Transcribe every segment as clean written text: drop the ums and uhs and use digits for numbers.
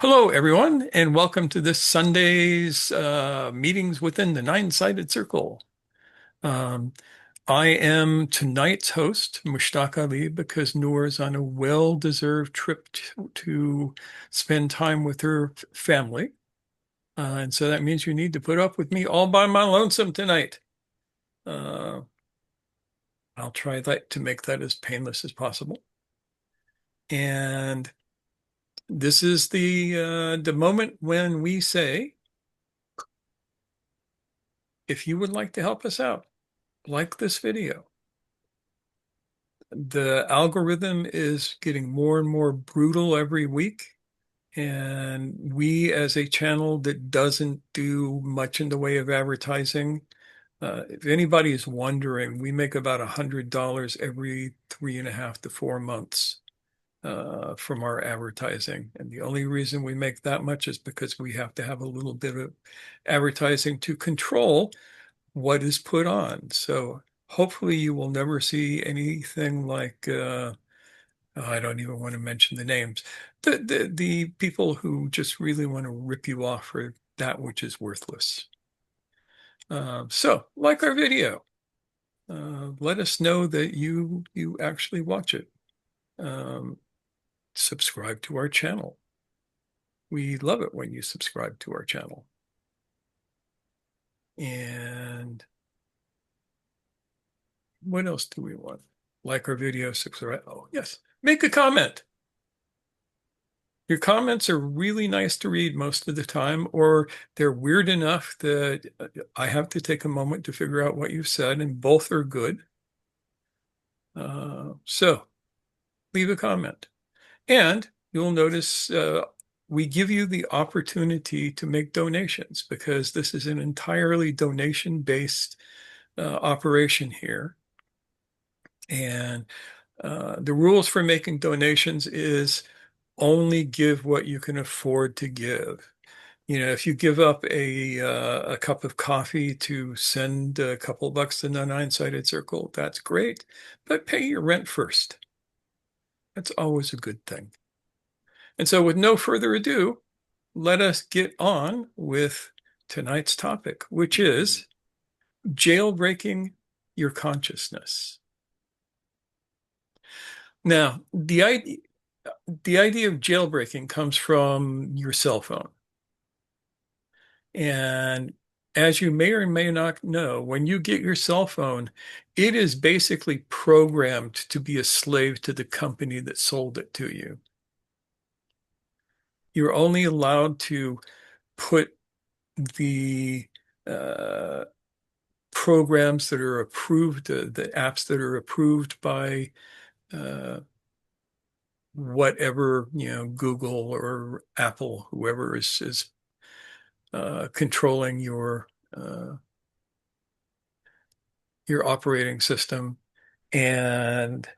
Hello, everyone, and welcome to this Sunday's meetings within the nine-sided circle. Um, I am tonight's host, Mushtaq Ali, because Noor is on a well-deserved trip to spend time with her family. And so that means you need to put up with me all by my lonesome tonight. Uh, I'll try to make that as painless as possible. And this is the moment when we say, if you would like to help us out, like this video. The algorithm is getting more and more brutal every week. And we, as a channel that doesn't do much in the way of advertising, if anybody is wondering, we make about $100 every 3.5 to 4 months from our advertising. And the only reason we make that much is because we have to have a little bit of advertising to control what is put on. So hopefully you will never see anything like I don't even want to mention the names. The people who just really want to rip you off for that which is worthless. So like our video. Let us know that you actually watch it. Um, Subscribe to our channel. We love it when you subscribe to our channel. And what else do we want? Like our video, subscribe. Oh, yes. Make a comment. Your comments are really nice to read most of the time, or they're weird enough that I have to take a moment to figure out what you've said, and both are good. So leave a comment. And you'll notice we give you the opportunity to make donations because this is an entirely donation-based operation here. And the rules for making donations is only give what you can afford to give. You know, if you give up a cup of coffee to send a couple of bucks to the nine-sided circle, that's great, but pay your rent first. That's always a good thing. And so with no further ado, let us get on with tonight's topic, which is jailbreaking your consciousness. Now, the idea of jailbreaking comes from your cell phone. And as you may or may not know, when you get your cell phone, it is basically programmed to be a slave to the company that sold it to you. You're only allowed to put the programs that are approved, the apps that are approved by uh, whatever, Google or Apple, whoever is controlling your operating system, and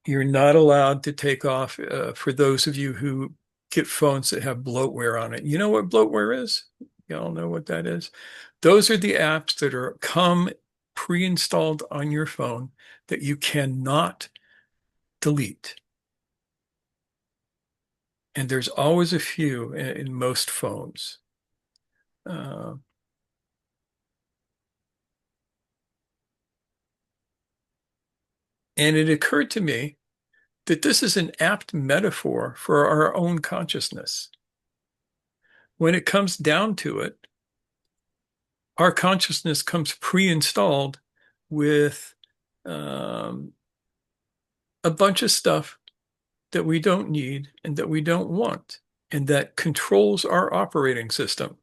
you're not allowed to take off. For those of you who get phones that have bloatware on it, you know what bloatware is? Y'all know what that is? Those are the apps that are come pre-installed on your phone that you cannot delete. And there's always a few in most phones. Uh, and it occurred to me that this is an apt metaphor for our own consciousness. When it comes down to it, our consciousness comes pre-installed with um, a bunch of stuff that we don't need and that we don't want, and that controls our operating system.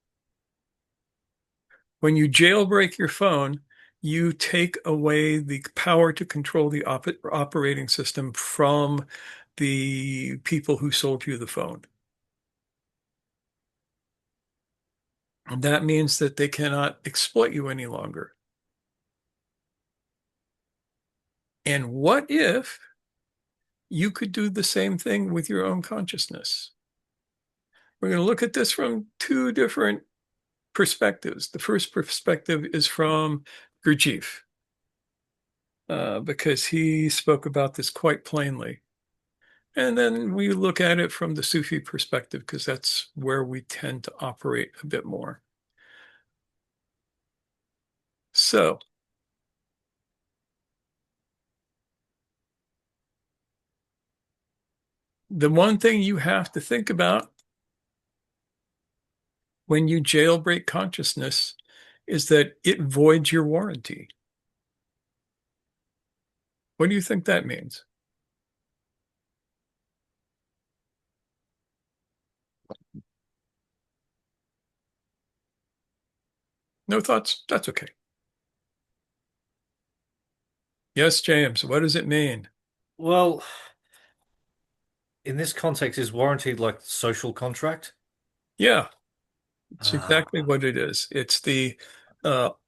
When you jailbreak your phone, you take away the power to control the operating system from the people who sold you the phone. And that means that they cannot exploit you any longer. And what if you could do the same thing with your own consciousness? We're going to look at this from two different perspectives. The first perspective is from Gurdjieff, because he spoke about this quite plainly. And then we look at it from the Sufi perspective because that's where we tend to operate a bit more. So the one thing you have to think about when you jailbreak consciousness is that it voids your warranty. What do you think that means? No thoughts? That's okay. Yes, James, what does it mean? Well, in this context, is warranty like social contract? Yeah, it's exactly Ah, what it is. It's the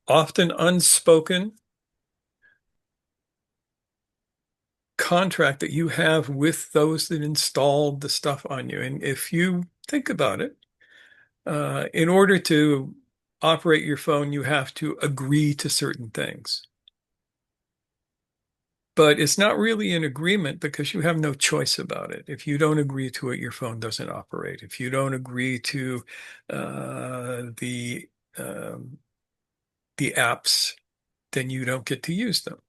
often unspoken contract that you have with those that installed the stuff on you. And if you think about it, in order to operate your phone, you have to agree to certain things. But it's not really an agreement because you have no choice about it. If you don't agree to it, your phone doesn't operate. If you don't agree to uh, the um, the apps, then you don't get to use them.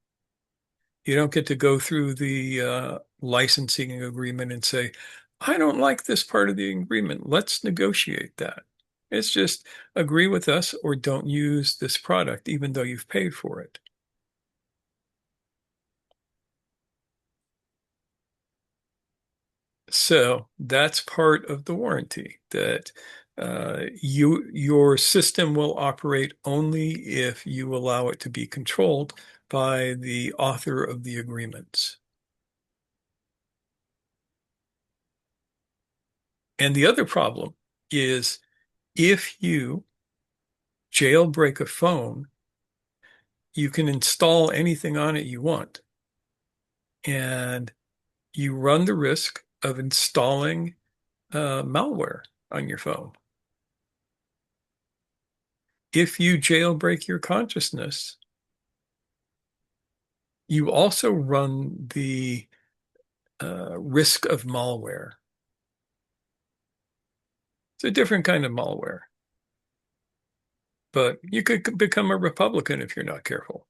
You don't get to go through the licensing agreement and say, I don't like this part of the agreement. Let's negotiate that. It's just agree with us or don't use this product, even though you've paid for it. So that's part of the warranty that your system will operate only if you allow it to be controlled by the author of the agreements. And the other problem is if you jailbreak a phone, you can install anything on it you want. And you run the risk of installing malware on your phone. If you jailbreak your consciousness, you also run the risk of malware. It's a different kind of malware, but you could become a Republican if you're not careful.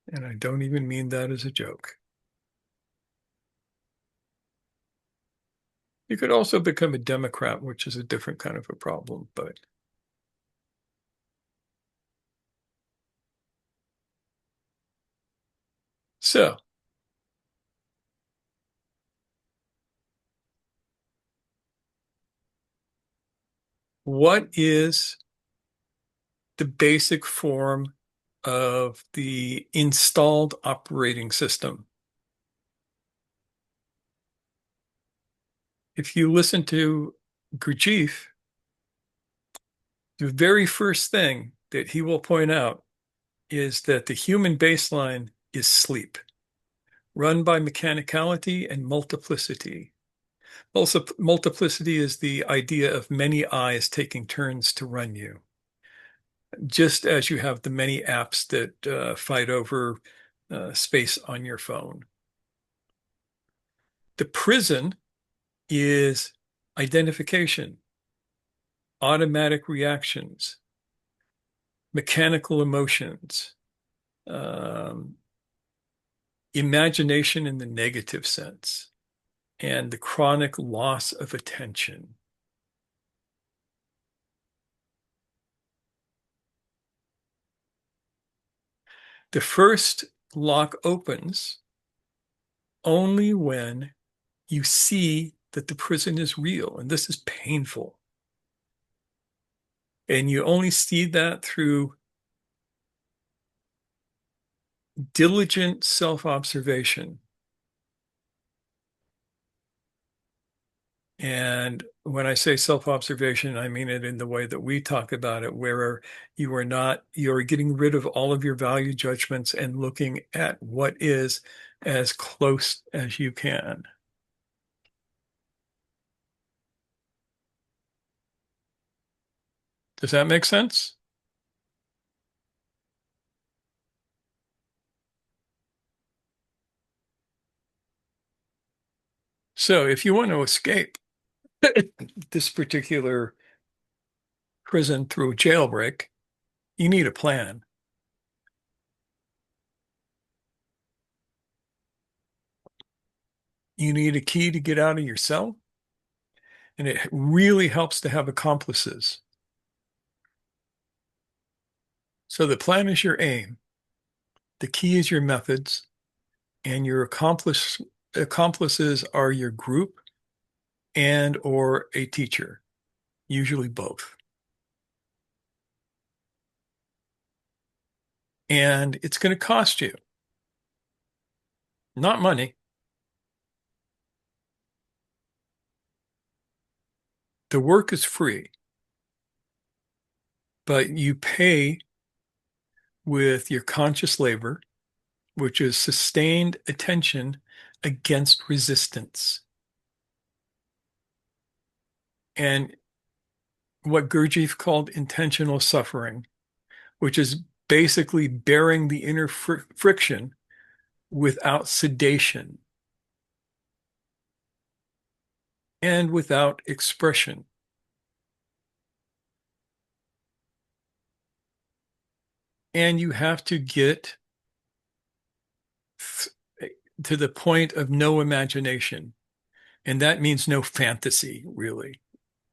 And I don't even mean that as a joke. You could also become a Democrat, which is a different kind of a problem. But so, what is the basic form of the installed operating system? If you listen to Gurdjieff, the very first thing that he will point out is that the human baseline is sleep, run by mechanicality and multiplicity. Also, multiplicity is the idea of many eyes taking turns to run you, just as you have the many apps that fight over space on your phone. The prison is identification, automatic reactions, mechanical emotions, um, imagination in the negative sense, and the chronic loss of attention. The first lock opens only when you see that the prison is real, and this is painful. And you only see that through diligent self-observation. And when I say self-observation, I mean it in the way that we talk about it, where you're getting rid of all of your value judgments and looking at what is as close as you can. Does that make sense? So if you want to escape this particular prison through a jailbreak, you need a plan. You need a key to get out of your cell, and it really helps to have accomplices. So the plan is your aim, the key is your methods, and your accomplices are your group and or a teacher, usually both. And it's going to cost you, not money. The work is free, but you pay with your conscious labor, which is sustained attention against resistance. And what Gurdjieff called intentional suffering, which is basically bearing the inner friction without sedation and without expression. And you have to get to the point of no imagination. And that means no fantasy, really.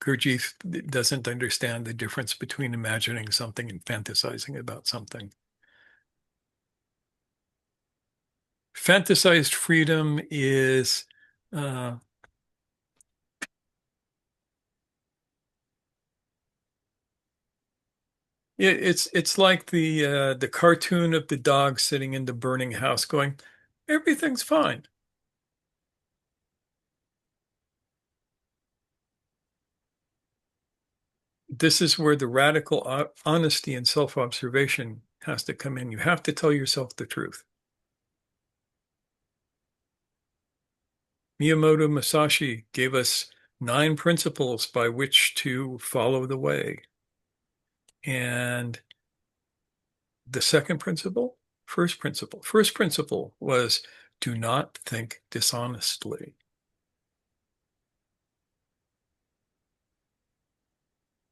Gurdjieff doesn't understand the difference between imagining something and fantasizing about something. Fantasized freedom is uh, it's like the cartoon of the dog sitting in the burning house going, everything's fine. This is where the radical honesty and self-observation has to come in. You have to tell yourself the truth. Miyamoto Musashi gave us 9 principles by which to follow the way. And the first principle was do not think dishonestly,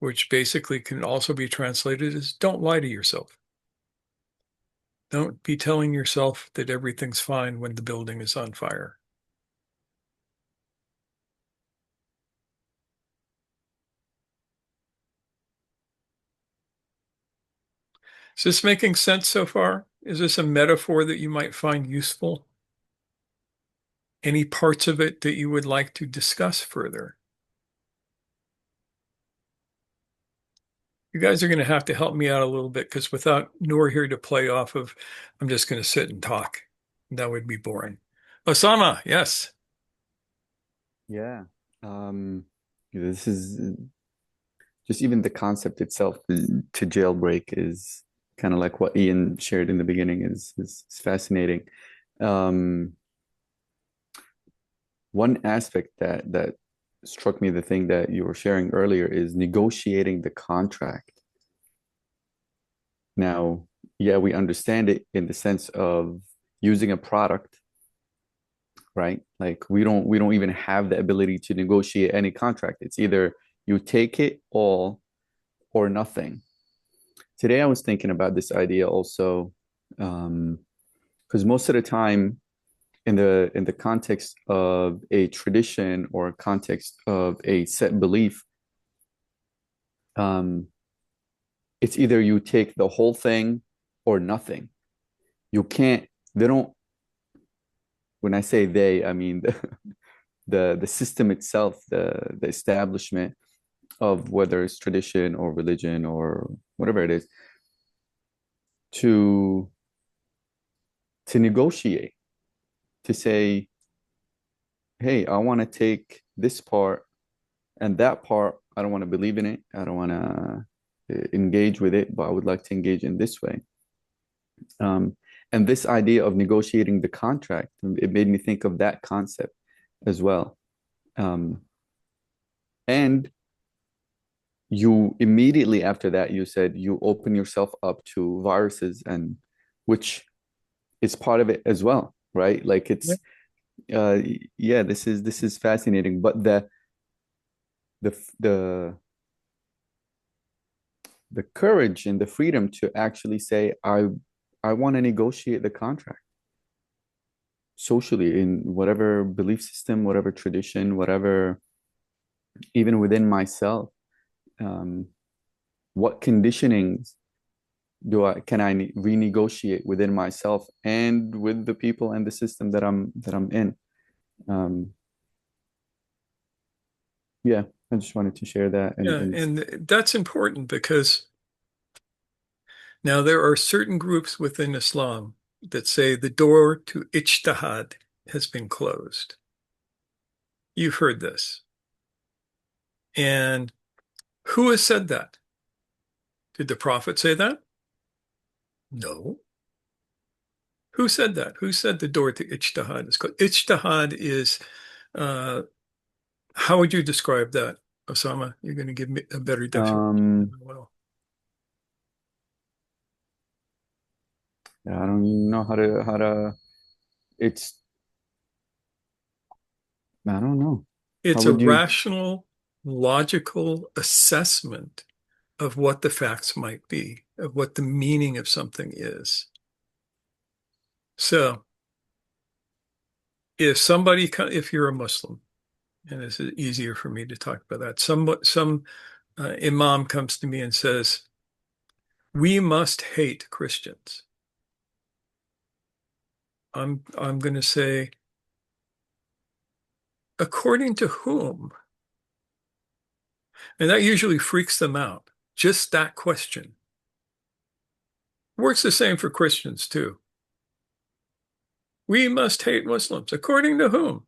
which basically can also be translated as don't lie to yourself. Don't be telling yourself that everything's fine when the building is on fire. Is this making sense so far? Is this a metaphor that you might find useful? Any parts of it that you would like to discuss further? You guys are going to have to help me out a little bit because without Noor here to play off of, I'm just going to sit and talk. That would be boring. Osama, yes. Yeah. Um, this is just even the concept itself to jailbreak is kind of like what Ian shared in the beginning is fascinating. Um, One aspect that struck me, the thing that you were sharing earlier, is negotiating the contract. Now, yeah, we understand it in the sense of using a product, right? Like we don't even have the ability to negotiate any contract. It's either you take it all or nothing. Today I was thinking about this idea also, because most of the time in the context of a tradition or context of a set belief, um, it's either you take the whole thing or nothing. You can't, they don't, when I say they, I mean the system itself, the establishment of whether it's tradition or religion or whatever it is, to to negotiate, to say, hey, I want to take this part and that part, I don't want to believe in it. I don't want to engage with it, but I would like to engage in this way. Um, and this idea of negotiating the contract, it made me think of that concept as well. Um, and you immediately after that, you said you open yourself up to viruses, and which is part of it as well, right? Like Yeah. Yeah, this is fascinating, but the the the courage and the freedom to actually say, I want to negotiate the contract socially in whatever belief system, whatever tradition, whatever, even within myself. Um, what conditionings can I renegotiate within myself and with the people and the system that I'm in? Um, yeah, I just wanted to share that. Yeah, and that's important because now there are certain groups within Islam that say the door to ijtihad has been closed. You've heard this. And who has said that? Did the Prophet say that? No. Who said that? Who said the door to ijtihad is closed? Ijtihad is, uh, how would you describe that, Osama? You're going to give me a better definition. um, Well, I don't even know how to. It's I don't know. How it's a would you? rational, logical assessment of what the facts might be, of what the meaning of something is. So if you're a Muslim, and this is easier for me to talk about that, some imam comes to me and says, we must hate Christians. I'm going to say, according to whom? And that usually freaks them out. Just that question. Works the same for Christians too. We must hate Muslims. According to whom?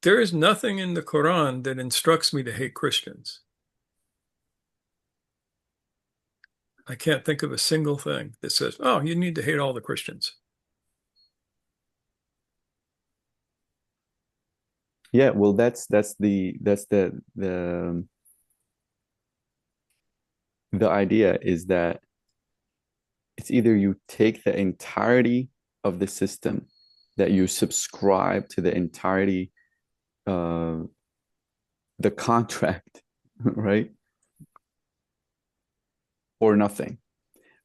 There is nothing in the Quran that instructs me to hate Christians. I can't think of a single thing that says, oh, you need to hate all the Christians. Yeah, well, that's the idea is that it's either you take the entirety of the system, that you subscribe to the entirety, uh, the contract, right? Or nothing.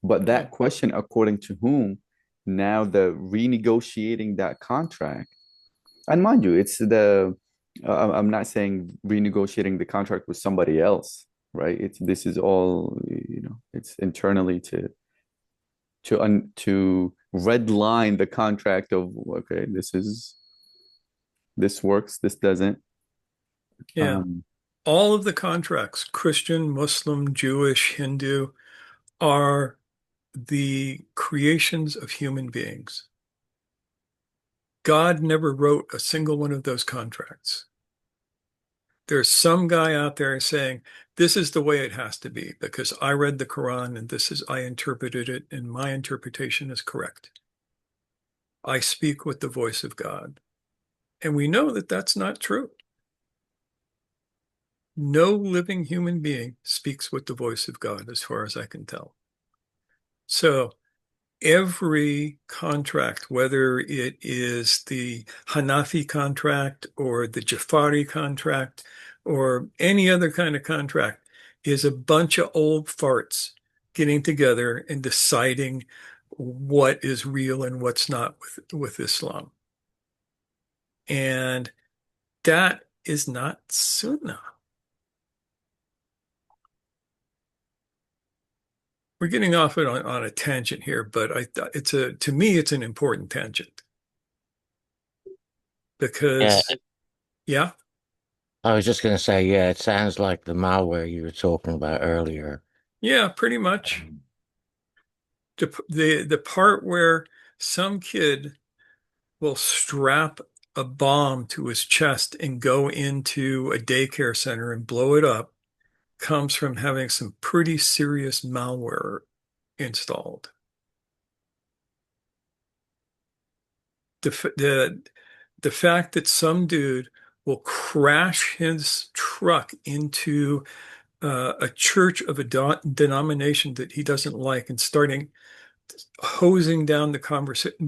But Yeah. that question, according to whom, now the renegotiating that contract, and mind you, I'm not saying renegotiating the contract with somebody else, right? This is all, it's internally to red line the contract of, okay, this works, this doesn't. Yeah. Um, All of the contracts, Christian, Muslim, Jewish, Hindu, are the creations of human beings. God never wrote a single one of those contracts. There's some guy out there saying, this is the way it has to be because I read the Quran and I interpreted it and my interpretation is correct. I speak with the voice of God. And we know that that's not true. No living human being speaks with the voice of God, as far as I can tell. So every contract, whether it is the Hanafi contract or the Jafari contract or any other kind of contract, is a bunch of old farts getting together and deciding what is real and what's not with Islam. And that is not Sunnah. We're getting off on a tangent here, but to me, it's an important tangent Yeah, because, yeah, I was just going to say, yeah, it sounds like the malware you were talking about earlier. yeah, pretty much. Um, The part where some kid will strap a bomb to his chest and go into a daycare center and blow it up comes from having some pretty serious malware installed. The the fact that some dude will crash his truck into a church of a denomination that he doesn't like and starting hosing down the conversation,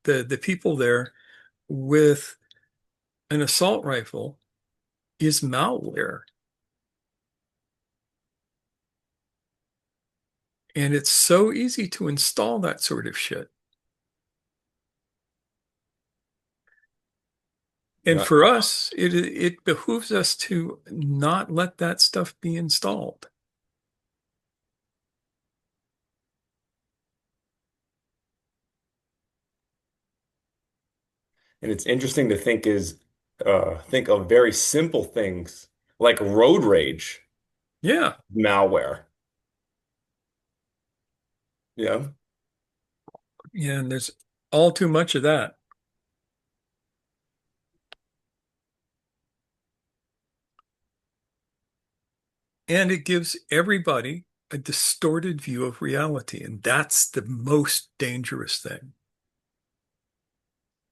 the people there with an assault rifle is malware. And it's so easy to install that sort of shit. And Yeah. for us, it behooves us to not let that stuff be installed. And it's interesting to think of very simple things like road rage Yeah. malware. Yeah. Yeah, and there's all too much of that. And it gives everybody a distorted view of reality. And that's the most dangerous thing.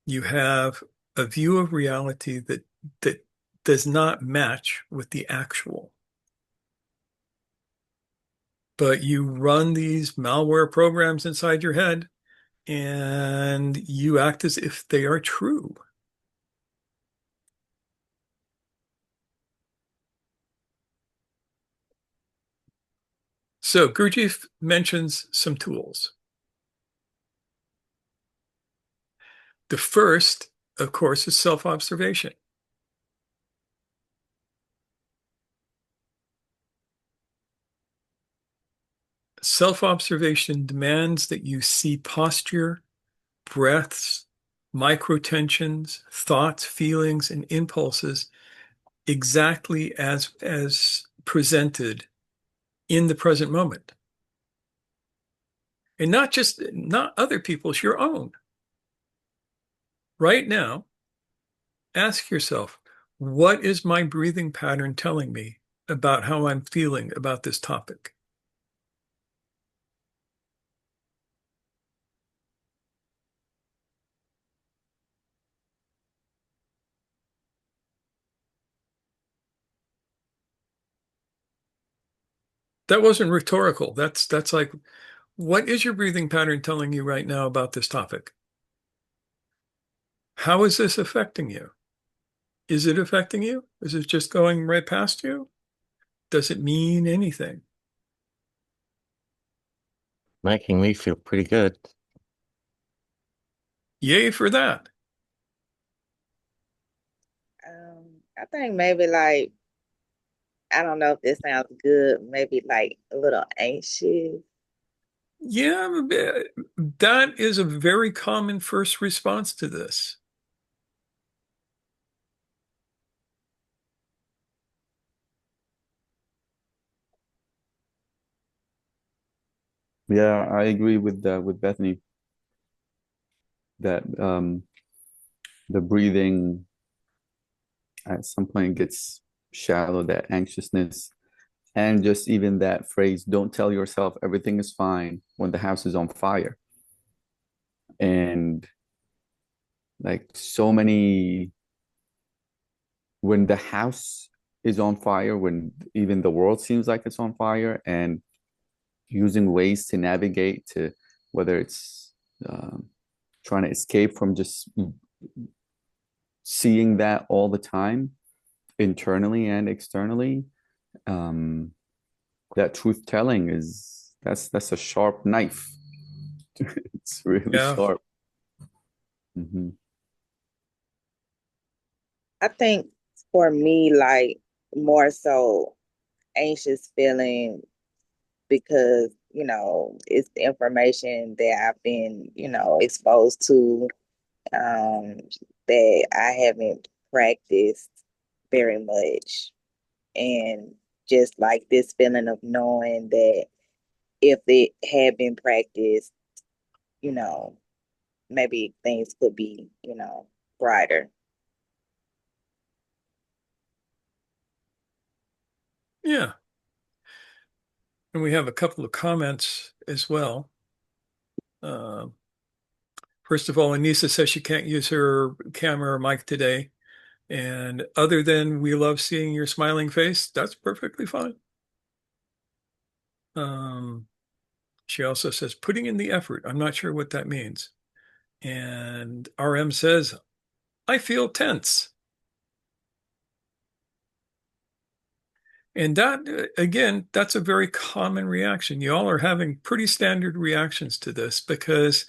You have a view of reality that does not match with the actual. But you run these malware programs inside your head and you act as if they are true. So Gurdjieff mentions some tools. The first, of course, is self-observation. Self-observation demands that you see posture, breaths, microtensions, thoughts, feelings, and impulses exactly as presented in the present moment. And not other people's, your own. Right now, ask yourself, what is my breathing pattern telling me about how I'm feeling about this topic? That wasn't rhetorical. That's like, what is your breathing pattern telling you right now about this topic? How is this affecting you? Is it affecting you? Is it just going right past you? Does it mean anything? Making me feel pretty good. Yay for that. I think maybe like, I don't know if this sounds good, maybe like a little anxious. Yeah, that is a very common first response to this. Yeah, I agree with Bethany that the breathing at some point gets shallow, that anxiousness, and just even that phrase, don't tell yourself everything is fine when the house is on fire. And like so many, when the house is on fire, when even the world seems like it's on fire, and using ways to navigate to whether it's trying to escape from just seeing that all the time, internally and externally, um, that truth telling is that's a sharp knife. It's really Yeah. sharp. Mm-hmm. I think for me, like more so anxious feeling because, it's the information that I've been, exposed to, that I haven't practiced very much. And just like this feeling of knowing that if it had been practiced, you know, maybe things could be, brighter. Yeah. And we have a couple of comments as well. Uh, First of all, Anissa says she can't use her camera or mic today. And other than we love seeing your smiling face, that's perfectly fine. She also says putting in the effort. I'm not sure what that means. And RM says, I feel tense. And that, again, that's a very common reaction. You all are having pretty standard reactions to this because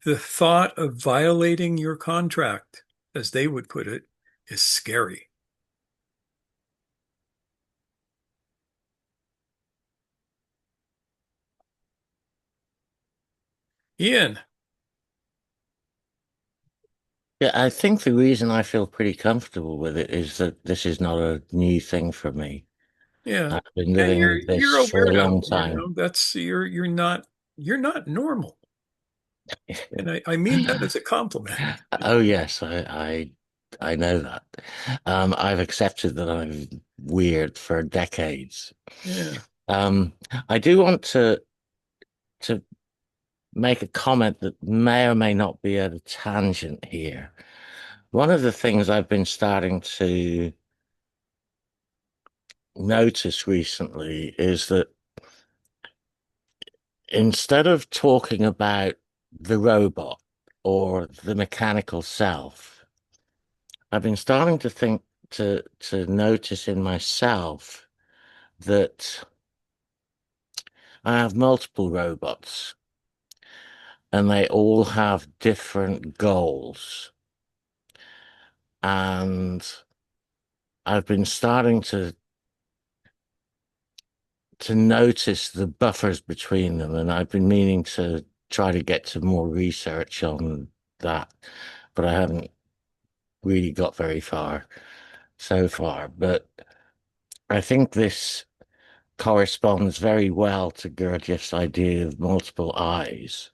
the thought of violating your contract, as they would put it, is scary. Ian. Yeah, I think the reason I feel pretty comfortable with it is that this is not a new thing for me. Yeah. I've been And living with you're this a for a long weirdo, time. That's you're not normal. And I mean that as a compliment. Oh yes, I know that. I've accepted that I'm weird for decades. Yeah. Um, I do want to make a comment that may or may not be at a tangent here. One of the things I've been starting to notice recently is that instead of talking about the robot or the mechanical self, I've been starting to think to notice in myself that I have multiple robots and they all have different goals. And I've been starting to notice the buffers between them, and I've been meaning to try to get to more research on that, but I haven't really got very far so far. But I think this corresponds very well to Gurdjieff's idea of multiple eyes.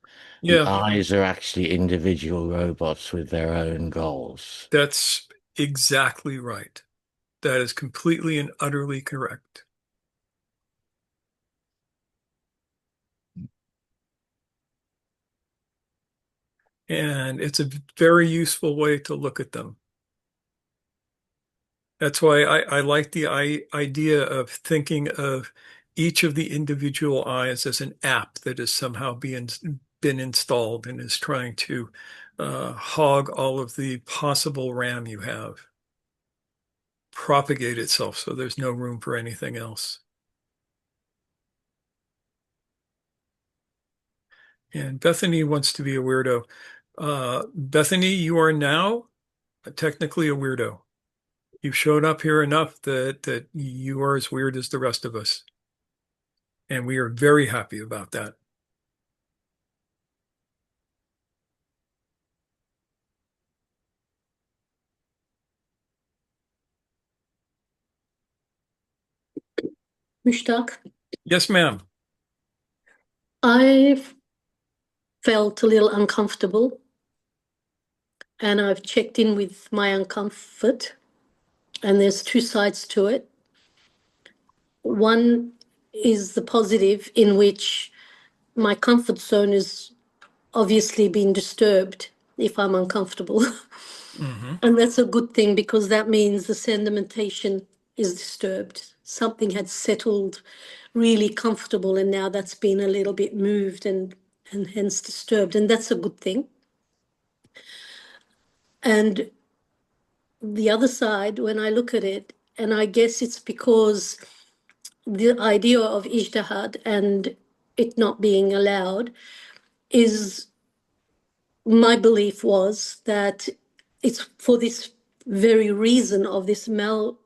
The Yeah, eyes are actually individual robots with their own goals. that's exactly right. That is completely and utterly correct. And it's a very useful way to look at them. That's why I like the idea of thinking of each of the individual eyes as an app that has somehow been installed and is trying to hog all of the possible RAM you have, propagate itself so there's no room for anything else. And Bethany wants to be a weirdo. Bethany, you are now technically a weirdo. You've showed up here enough that you are as weird as the rest of us. And we are very happy about that. Mushtaq, Yes, ma'am. I felt a little uncomfortable and I've checked in with my uncomfort, and there's two sides to it. One is the positive, in which my comfort zone is obviously being disturbed if I'm uncomfortable. Mm-hmm. And that's a good thing because that means the sedimentation is disturbed. Something had settled really comfortable and now that's been a little bit moved and hence disturbed. And that's a good thing. And the other side, when I look at it, and I guess it's because the idea of ijtihad and it not being allowed is, my belief was that it's for this very reason of this malware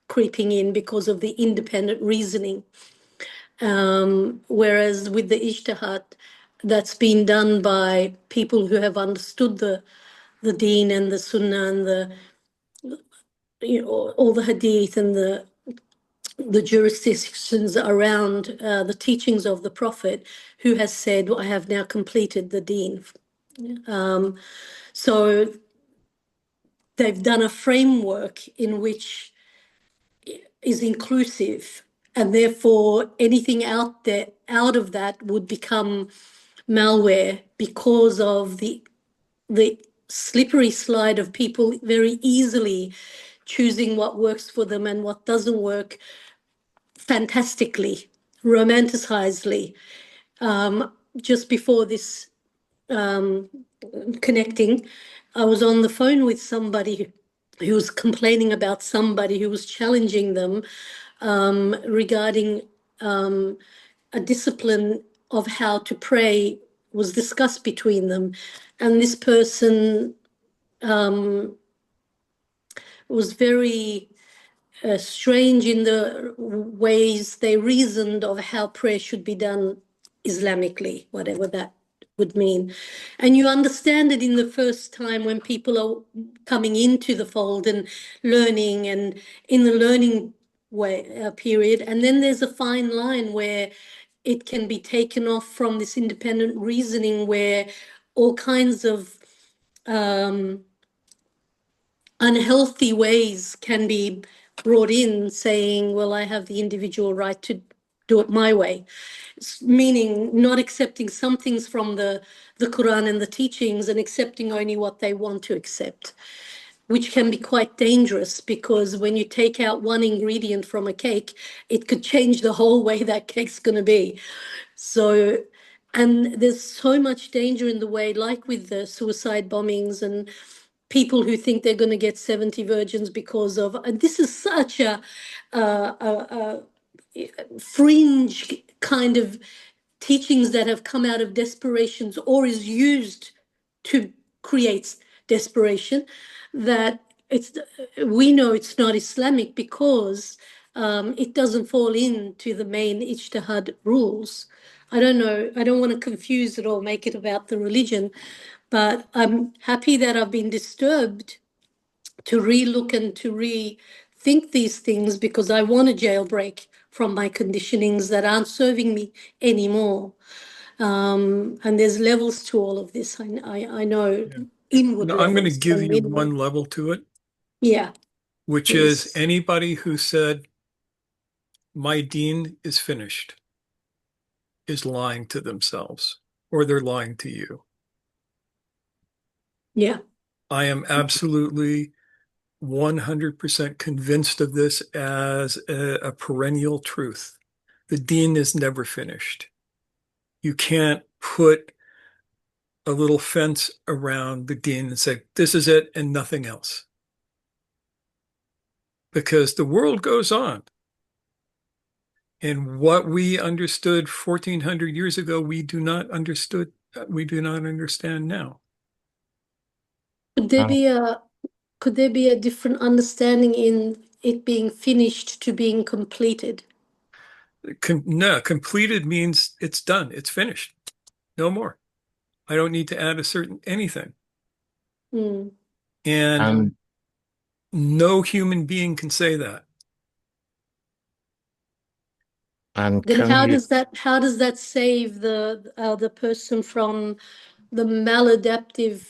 creeping in because of the independent reasoning. Whereas with the ijtihad, that's been done by people who have understood the deen and the sunnah and the, you know, all the hadith and the jurisdictions around the teachings of the Prophet, who has said, I have now completed the deen. So they've done a framework in which is inclusive, and therefore anything out of that would become malware because of the slippery slide of people very easily choosing what works for them and what doesn't work fantastically, romanticizedly. Just before this um, connecting, I was on the phone with somebody who was complaining about somebody who was challenging them regarding a discipline of how to pray was discussed between them. And this person was very strange in the ways they reasoned of how prayer should be done Islamically, whatever that would mean. And you understand it in the first time when people are coming into the fold and learning, and in the learning way period. And then there's a fine line where it can be taken off from this independent reasoning where all kinds of unhealthy ways can be brought in, saying, well, I have the individual right to do it my way, meaning not accepting some things from the Quran and the teachings and accepting only what they want to accept, which can be quite dangerous, because when you take out one ingredient from a cake, it could change the whole way that cake's going to be. So, and there's so much danger in the way, like with the suicide bombings and people who think they're going to get 70 virgins because of, and this is such a fringe kind of teachings that have come out of desperations or is used to create desperation, that it's, we know it's not Islamic because it doesn't fall into the main ijtihad rules. I don't know, I don't want to confuse it or make it about the religion, but I'm happy that I've been disturbed to re-look and to rethink these things, because I want to jailbreak from my conditionings that aren't serving me anymore. And there's levels to all of this. I know Yeah. inward No, I'm going to levels give and you inward. one level to it, Yeah, which is please. anybody who said, my deen is finished, is lying to themselves, or they're lying to you. Yeah. I am absolutely 100% convinced of this as a perennial truth. The deen is never finished. You can't put a little fence around the deen and say, this is it and nothing else. Because the world goes on. And what we understood 1400 years ago, we do not understand now. Could there be a different understanding in it being finished to being completed? No, completed means it's done, it's finished. No more. I don't need to add a certain anything. Mm. And And no human being can say that. Then can you how does that save the person from the maladaptive,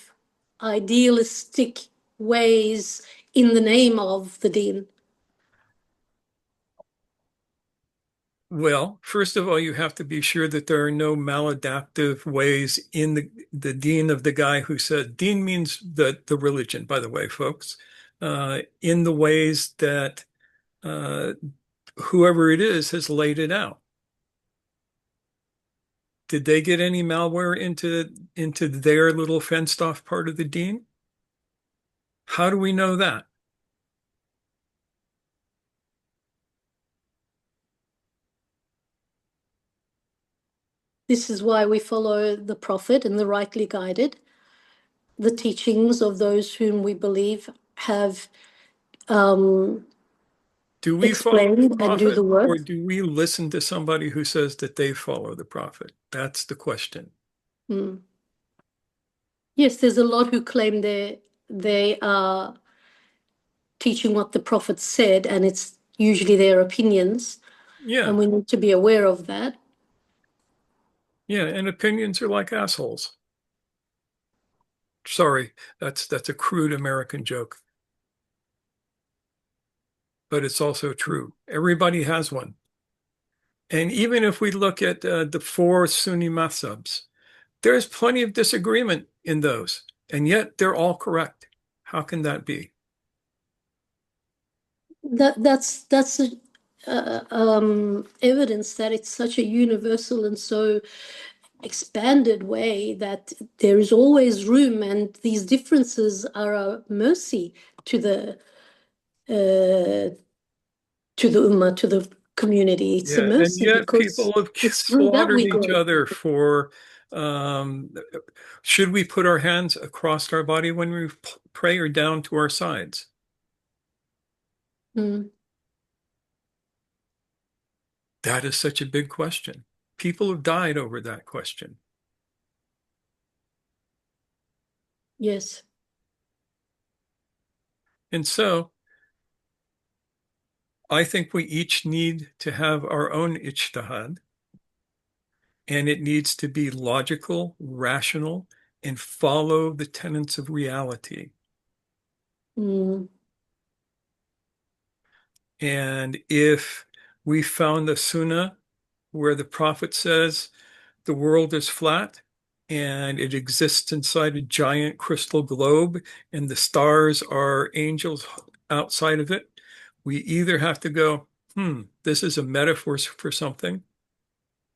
idealistic ways in the name of the deen? Well, first of all, you have to be sure that there are no maladaptive ways in the deen of the guy who said, deen means the religion, by the way, folks, in the ways that uh, whoever it is has laid it out. Did they get any malware into their little fenced off part of the deen? How do we know that? This is why we follow the Prophet and the rightly guided, the teachings of those whom we believe have Do we follow the explained and do prophet, the or work. do we listen to somebody who says that they follow the prophet? That's the question. Mm. Yes, there's a lot who claim they are teaching what the Prophet said, and it's usually their opinions, Yeah, and we need to be aware of that. yeah, and opinions are like assholes. Sorry, that's a crude American joke, but it's also true. Everybody has one. And even if we look at the four Sunni mazhabs, there's plenty of disagreement in those, and yet they're all correct. How can that be? That's evidence that it's such a universal and so expanded way, that there is always room, and these differences are a mercy to the ummah, to the community. It's a Yeah, and mercy yet because people have it's through that slaughtered we each grow. other for, um, should we put our hands across our body when we pray or down to our sides? Mm, That is such a big question. People have died over that question. yes. And so I think we each need to have our own ijtihad, and it needs to be logical, rational, and follow the tenets of reality. Mm, And if we found the sunnah where the prophet says the world is flat and it exists inside a giant crystal globe and the stars are angels outside of it, we either have to go, this is a metaphor for something,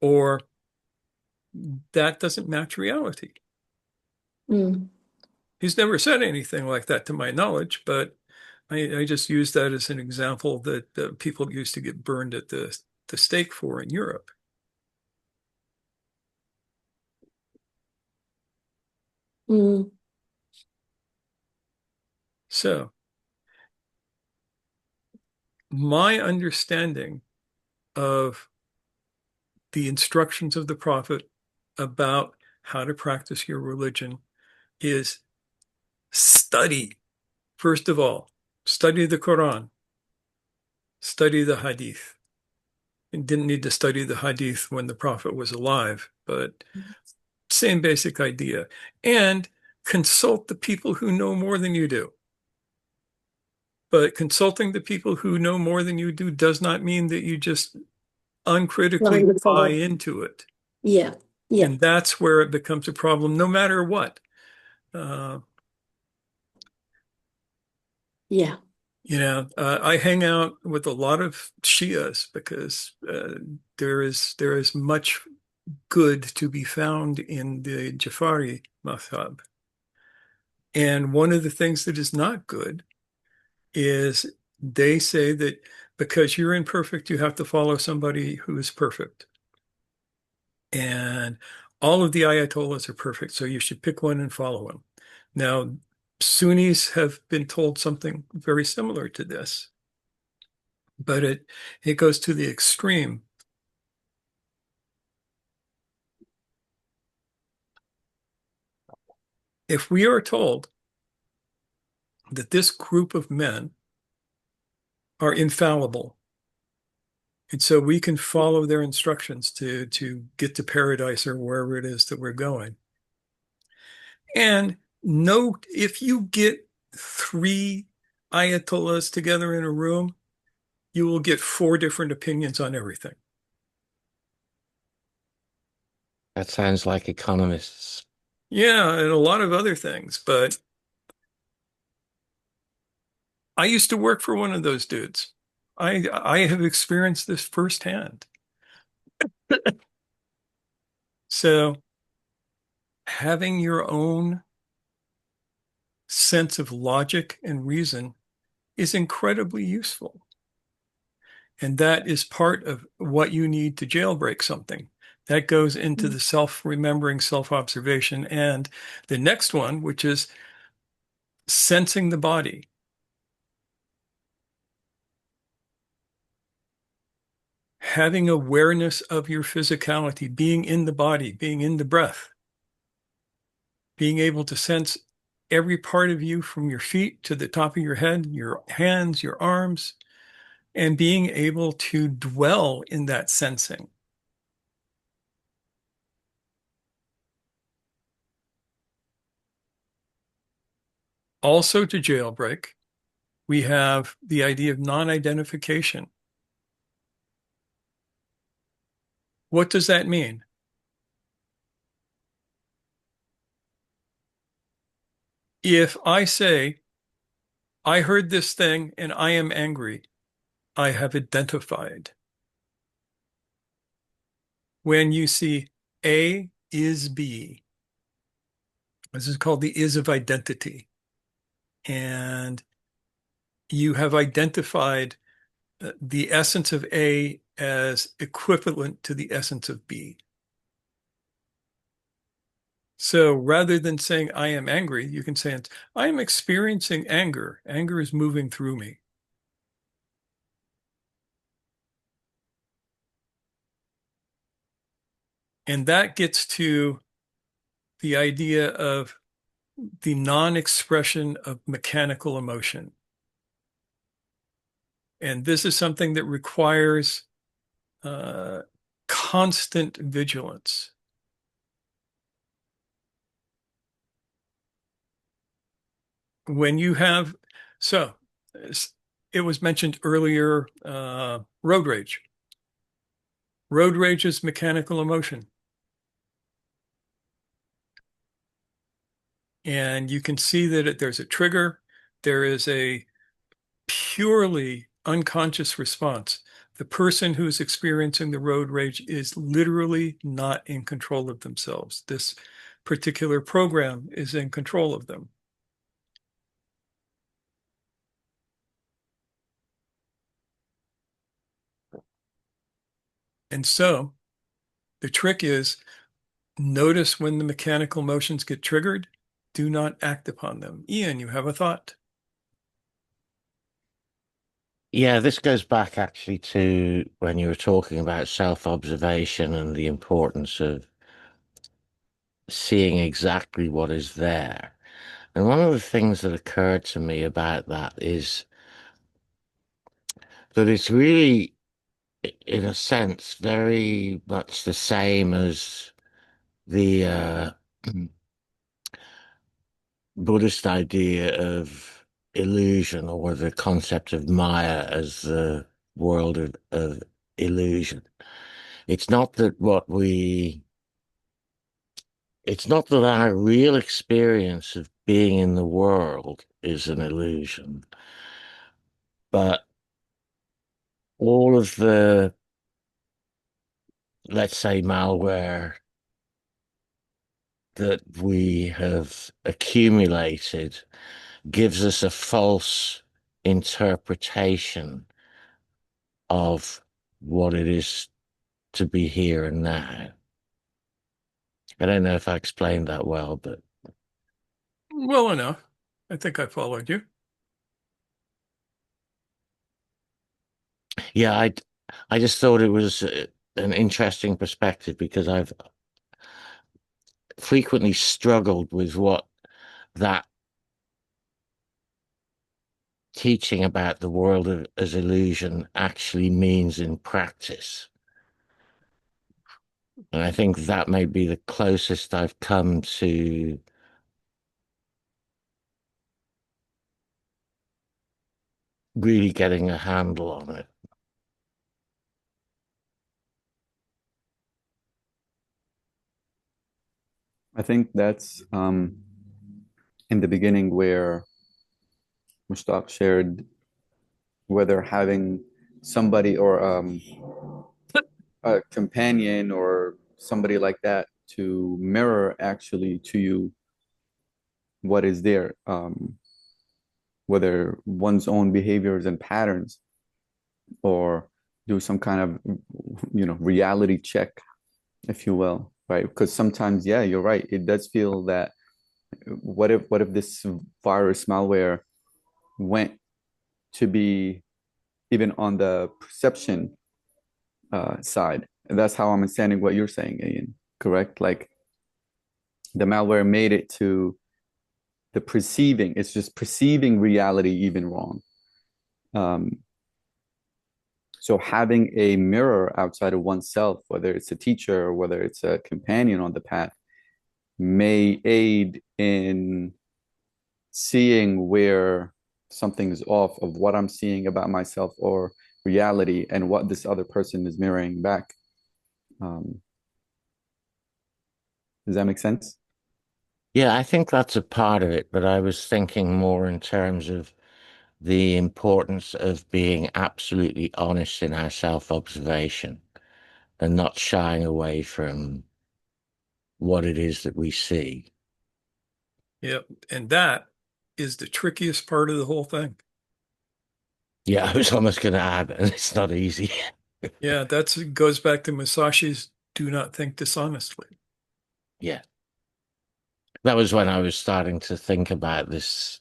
or that doesn't match reality. mm, He's never said anything like that to my knowledge, but I just use that as an example that people used to get burned at the stake for in Europe. mm, So my understanding of the instructions of the prophet about how to practice your religion is study. First of all, study the Quran, study the Hadith. You didn't need to study the Hadith when the prophet was alive, but same basic idea. And consult the people who know more than you do. But consulting the people who know more than you do does not mean that you just uncritically Blindly buy follow. into it. Yeah, yeah, And that's where it becomes a problem, no matter what. Uh, yeah. I hang out with a lot of Shias because there is much good to be found in the Jafari madhab. And one of the things that is not good is they say that because you're imperfect, you have to follow somebody who is perfect. And all of the Ayatollahs are perfect, so you should pick one and follow him. Now, Sunnis have been told something very similar to this, but it goes to the extreme. If we are told that this group of men are infallible, and so we can follow their instructions to get to paradise or wherever it is that we're going. And note, if you get three Ayatollahs together in a room, you will get four different opinions on everything. That sounds like economists. Yeah, and a lot of other things. But I used to work for one of those dudes. I have experienced this firsthand. So having your own sense of logic and reason is incredibly useful. And that is part of what you need to jailbreak something. That goes into the self-remembering, self-observation. And the next one, which is sensing the body. Having awareness of your physicality, being in the body, being in the breath, being able to sense every part of you from your feet to the top of your head, your hands, your arms, and being able to dwell in that sensing. Also, to jailbreak, we have the idea of non-identification. What does that mean? If I say, I heard this thing and I am angry, I have identified. When you see A is be. This is called the is of identity. And you have identified the essence of A as equivalent to the essence of B. So rather than saying I am angry, you can say I am experiencing anger. Anger is moving through me. And that gets to the idea of the non-expression of mechanical emotion. And this is something that requires constant vigilance. When you have, so it was mentioned earlier, road rage. Road rage is mechanical emotion. And you can see that there's a trigger. There is a purely unconscious response. The person who's experiencing the road rage is literally not in control of themselves. This particular program is in control of them. And so the trick is notice when the mechanical motions get triggered. Do not act upon them. Ian, you have a thought. Yeah, this goes back actually to when you were talking about self-observation and the importance of seeing exactly what is there. And one of the things that occurred to me about that is that it's really, in a sense, very much the same as the Buddhist idea of illusion, or the concept of Maya as the world of illusion. It's not that it's not that our real experience of being in the world is an illusion, but all of the, let's say, malware that we have accumulated gives us a false interpretation of what it is to be here and now. I don't know if I explained that well, but Well enough. I think I followed you. yeah, I just thought it was an interesting perspective, because I've frequently struggled with what that teaching about the world as illusion actually means in practice. And I think that may be the closest I've come to really getting a handle on it. I think that's in the beginning where Mushtaq shared whether having somebody or a companion or somebody like that to mirror actually to you what is there, whether one's own behaviors and patterns, or do some kind of reality check, if you will, right? Because sometimes, yeah, you're right, it does feel that what if this virus malware went to be even on the perception side. And that's how I'm understanding what you're saying, Ian, correct? Like the malware made it to the perceiving, it's just perceiving reality even wrong. Um, so having a mirror outside of oneself, whether it's a teacher or whether it's a companion on the path, may aid in seeing where something is off of what I'm seeing about myself or reality and what this other person is mirroring back. Does that make sense? Yeah, I think that's a part of it, but I was thinking more in terms of the importance of being absolutely honest in our self-observation and not shying away from what it is that we see. Yep. And that is the trickiest part of the whole thing. Yeah, I was almost going to add, and it's not easy. Yeah, goes back to Musashi's do not think dishonestly. Yeah. That was when I was starting to think about this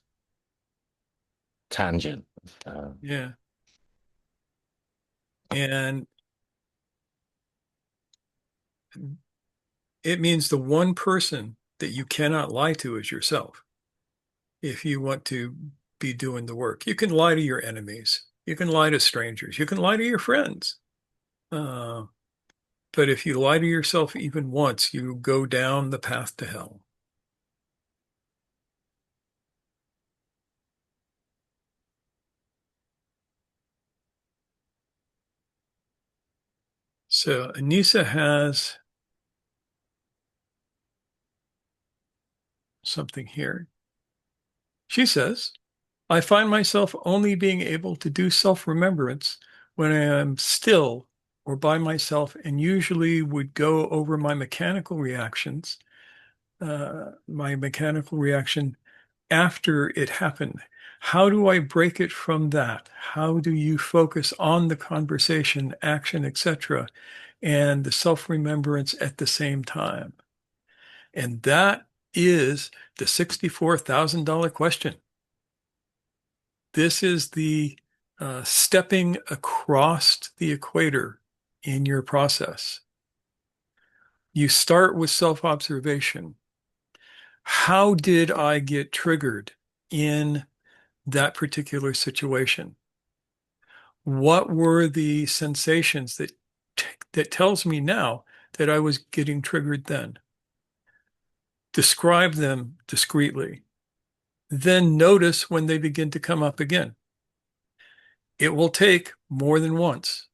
tangent. Yeah. And it means the one person that you cannot lie to is yourself. If you want to be doing the work, you can lie to your enemies. You can lie to strangers. You can lie to your friends. Uh, but if you lie to yourself even once, you go down the path to hell. So Anissa has something here. She says, I find myself only being able to do self-remembrance when I am still or by myself, and usually would go over my mechanical reaction after it happened. How do I break it from that? How do you focus on the conversation, action, etc., and the self-remembrance at the same time? And that is the $64,000 question. This is the stepping across the equator in your process. You start with self-observation. How did I get triggered in that particular situation? What were the sensations that tells me now that I was getting triggered then? Describe them discreetly. Then notice when they begin to come up again. It will take more than once,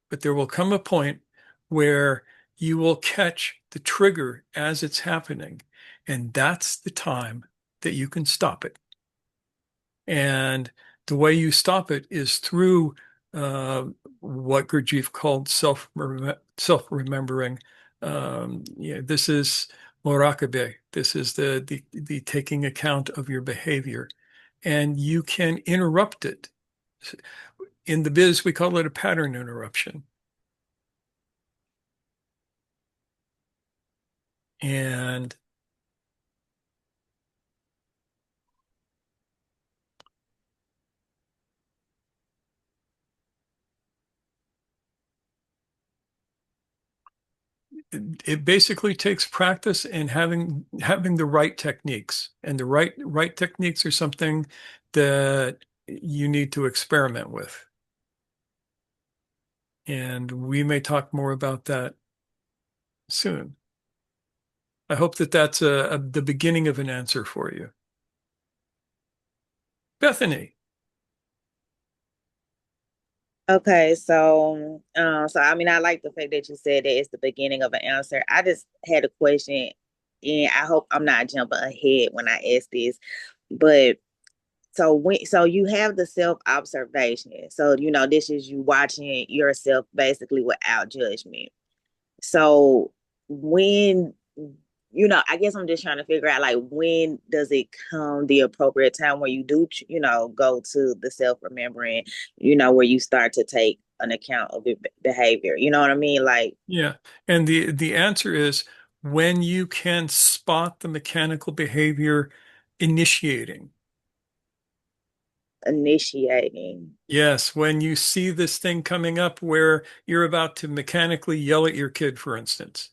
but there will come a point where you will catch the trigger as it's happening. And that's the time that you can stop it. And the way you stop it is through what Gurdjieff called self-remembering. This is murakabe. This is the taking account of your behavior. And you can interrupt it. In the biz, we call it a pattern interruption. And it basically takes practice and having the right techniques. And the right techniques are something that you need to experiment with. And we may talk more about that soon. I hope that that's the beginning of an answer for you. Bethany. Okay, so I mean, I like the fact that you said that it's the beginning of an answer. I just had a question, and I hope I'm not jumping ahead when I ask this, but so you have the self-observation. So, this is you watching yourself basically without judgment. So when I guess I'm just trying to figure out, like, when does it come the appropriate time where you do, go to the self-remembering, where you start to take an account of your behavior. You know what I mean? Like, Yeah. And the answer is when you can spot the mechanical behavior initiating. initiating. Yes, when you see this thing coming up where you're about to mechanically yell at your kid, for instance,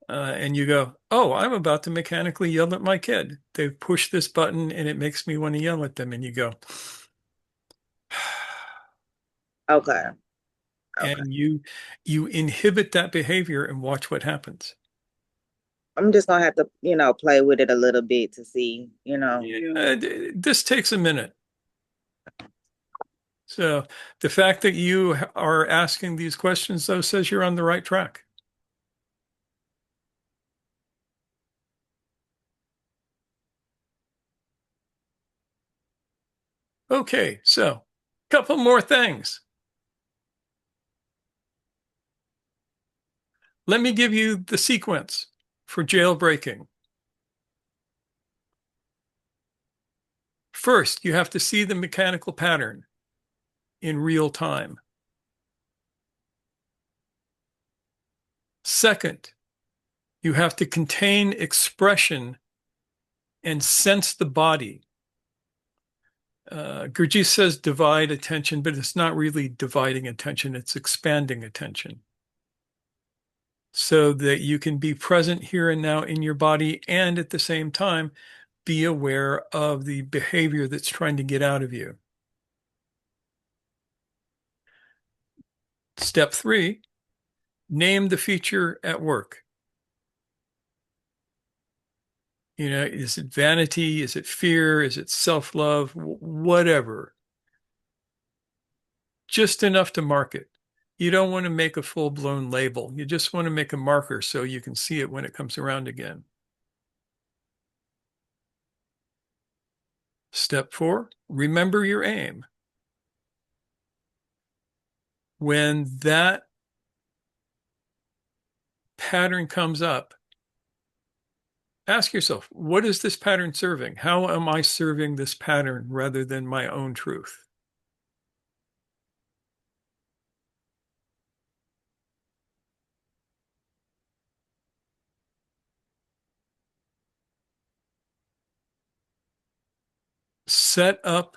and you go, "Oh, I'm about to mechanically yell at my kid. They've pushed this button and it makes me want to yell at them." And you go, Okay. Okay. and you inhibit that behavior and watch what happens. I'm just gonna have to, play with it a little bit to see, This takes a minute. So the fact that you are asking these questions, though, says you're on the right track. Okay, so a couple more things. Let me give you the sequence for jailbreaking. First, you have to see the mechanical pattern in real time. Second, you have to contain expression and sense the body. Gurdjieff says divide attention, but it's not really dividing attention, it's expanding attention. So that you can be present here and now in your body and at the same time be aware of the behavior that's trying to get out of you. Step 3, name the feature at work. You know, is it vanity? Is it fear? Is it self-love? Whatever. Just enough to mark it. You don't want to make a full-blown label. You just want to make a marker so you can see it when it comes around again. Step 4, remember your aim. When that pattern comes up, ask yourself, what is this pattern serving? How am I serving this pattern rather than my own truth? Set up,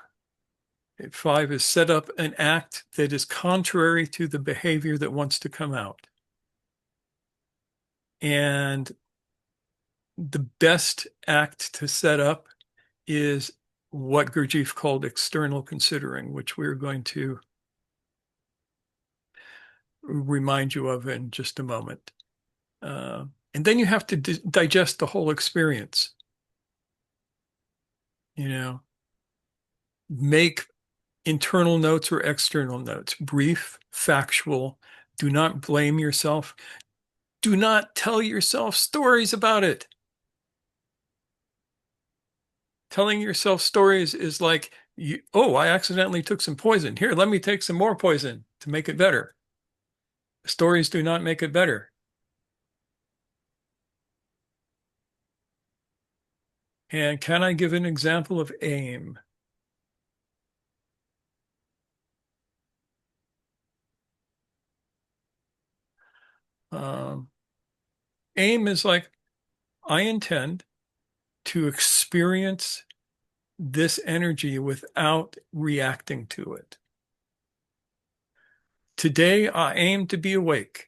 5 is set up an act that is contrary to the behavior that wants to come out. And the best act to set up is what Gurdjieff called external considering, which we're going to remind you of in just a moment. And then you have to digest the whole experience. You know, make internal notes or external notes, brief, factual. Do not blame yourself. Do not tell yourself stories about it. Telling yourself stories is like, oh, I accidentally took some poison. Here, let me take some more poison to make it better. Stories do not make it better. And can I give an example of aim? Aim is like, I intend to experience this energy without reacting to it. Today, I aim to be awake.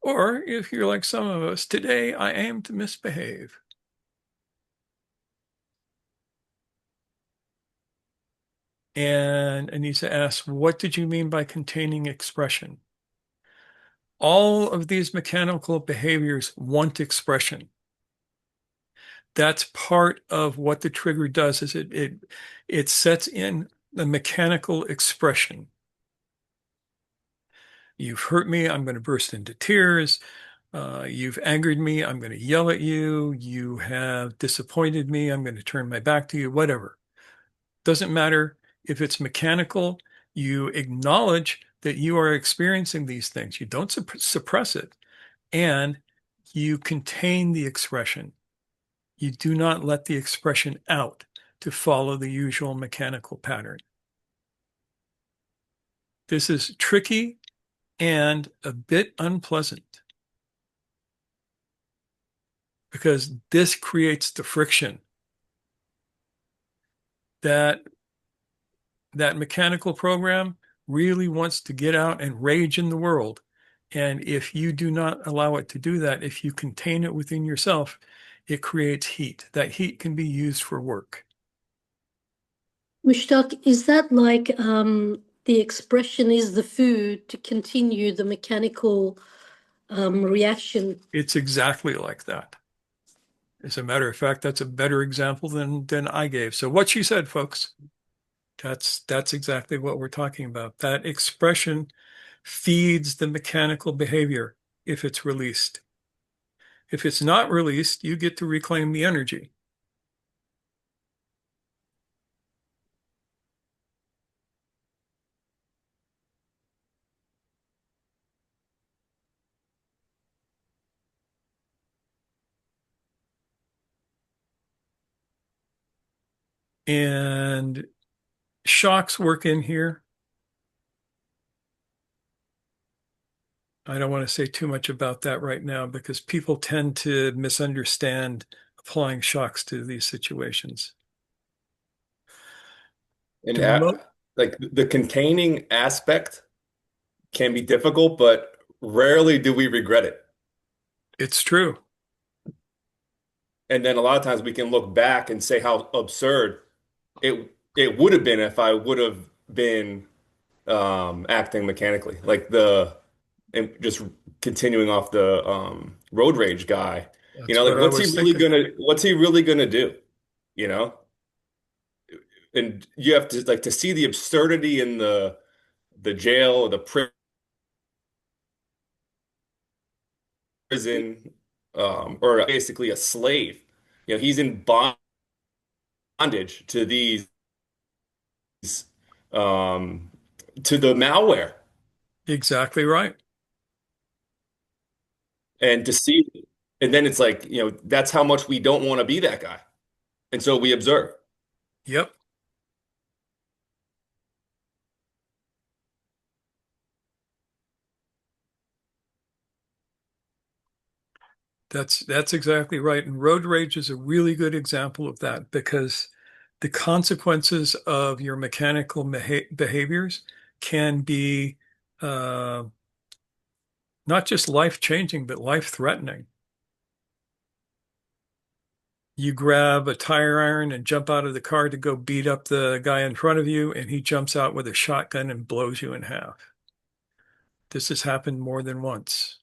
Or if you're like some of us, today I aim to misbehave. And Anissa asks, what did you mean by containing expression? All of these mechanical behaviors want expression. That's part of what the trigger does, is it sets in the mechanical expression. You've hurt me, I'm going to burst into tears. You've angered me, I'm going to yell at you. You have disappointed me, I'm going to turn my back to you, whatever. Doesn't matter if it's mechanical, you acknowledge that you are experiencing these things. You don't suppress it, and you contain the expression. You do not let the expression out to follow the usual mechanical pattern. This is tricky and a bit unpleasant because this creates the friction that mechanical program really wants to get out and rage in the world. And if you do not allow it to do that, if you contain it within yourself, it creates heat. That heat can be used for work. Mushtaq, is that like the expression is the food to continue the mechanical reaction? It's exactly like that. As a matter of fact, that's a better example than I gave. So what she said, folks, that's exactly what we're talking about. That expression feeds the mechanical behavior if it's released. If it's not released, you get to reclaim the energy. And shocks work in here. I don't want to say too much about that right now because people tend to misunderstand applying shocks to these situations. And The like the containing aspect can be difficult, but rarely do we regret it. It's true. And then a lot of times we can look back and say how absurd it would have been if I would have been acting mechanically. Like the and just continuing off the road rage guy, That's like what I was thinking. what's he really gonna do? You know? And you have to like to see the absurdity in the jail or the prison, or basically a slave. He's in bondage to these um to the malware. Exactly right. And to see, and then it's like, that's how much we don't want to be that guy. And so we observe. Yep. That's exactly right. And road rage is a really good example of that because the consequences of your mechanical behaviors can be uh, not just life-changing, but life-threatening. You grab a tire iron and jump out of the car to go beat up the guy in front of you, and he jumps out with a shotgun and blows you in half. This has happened more than once.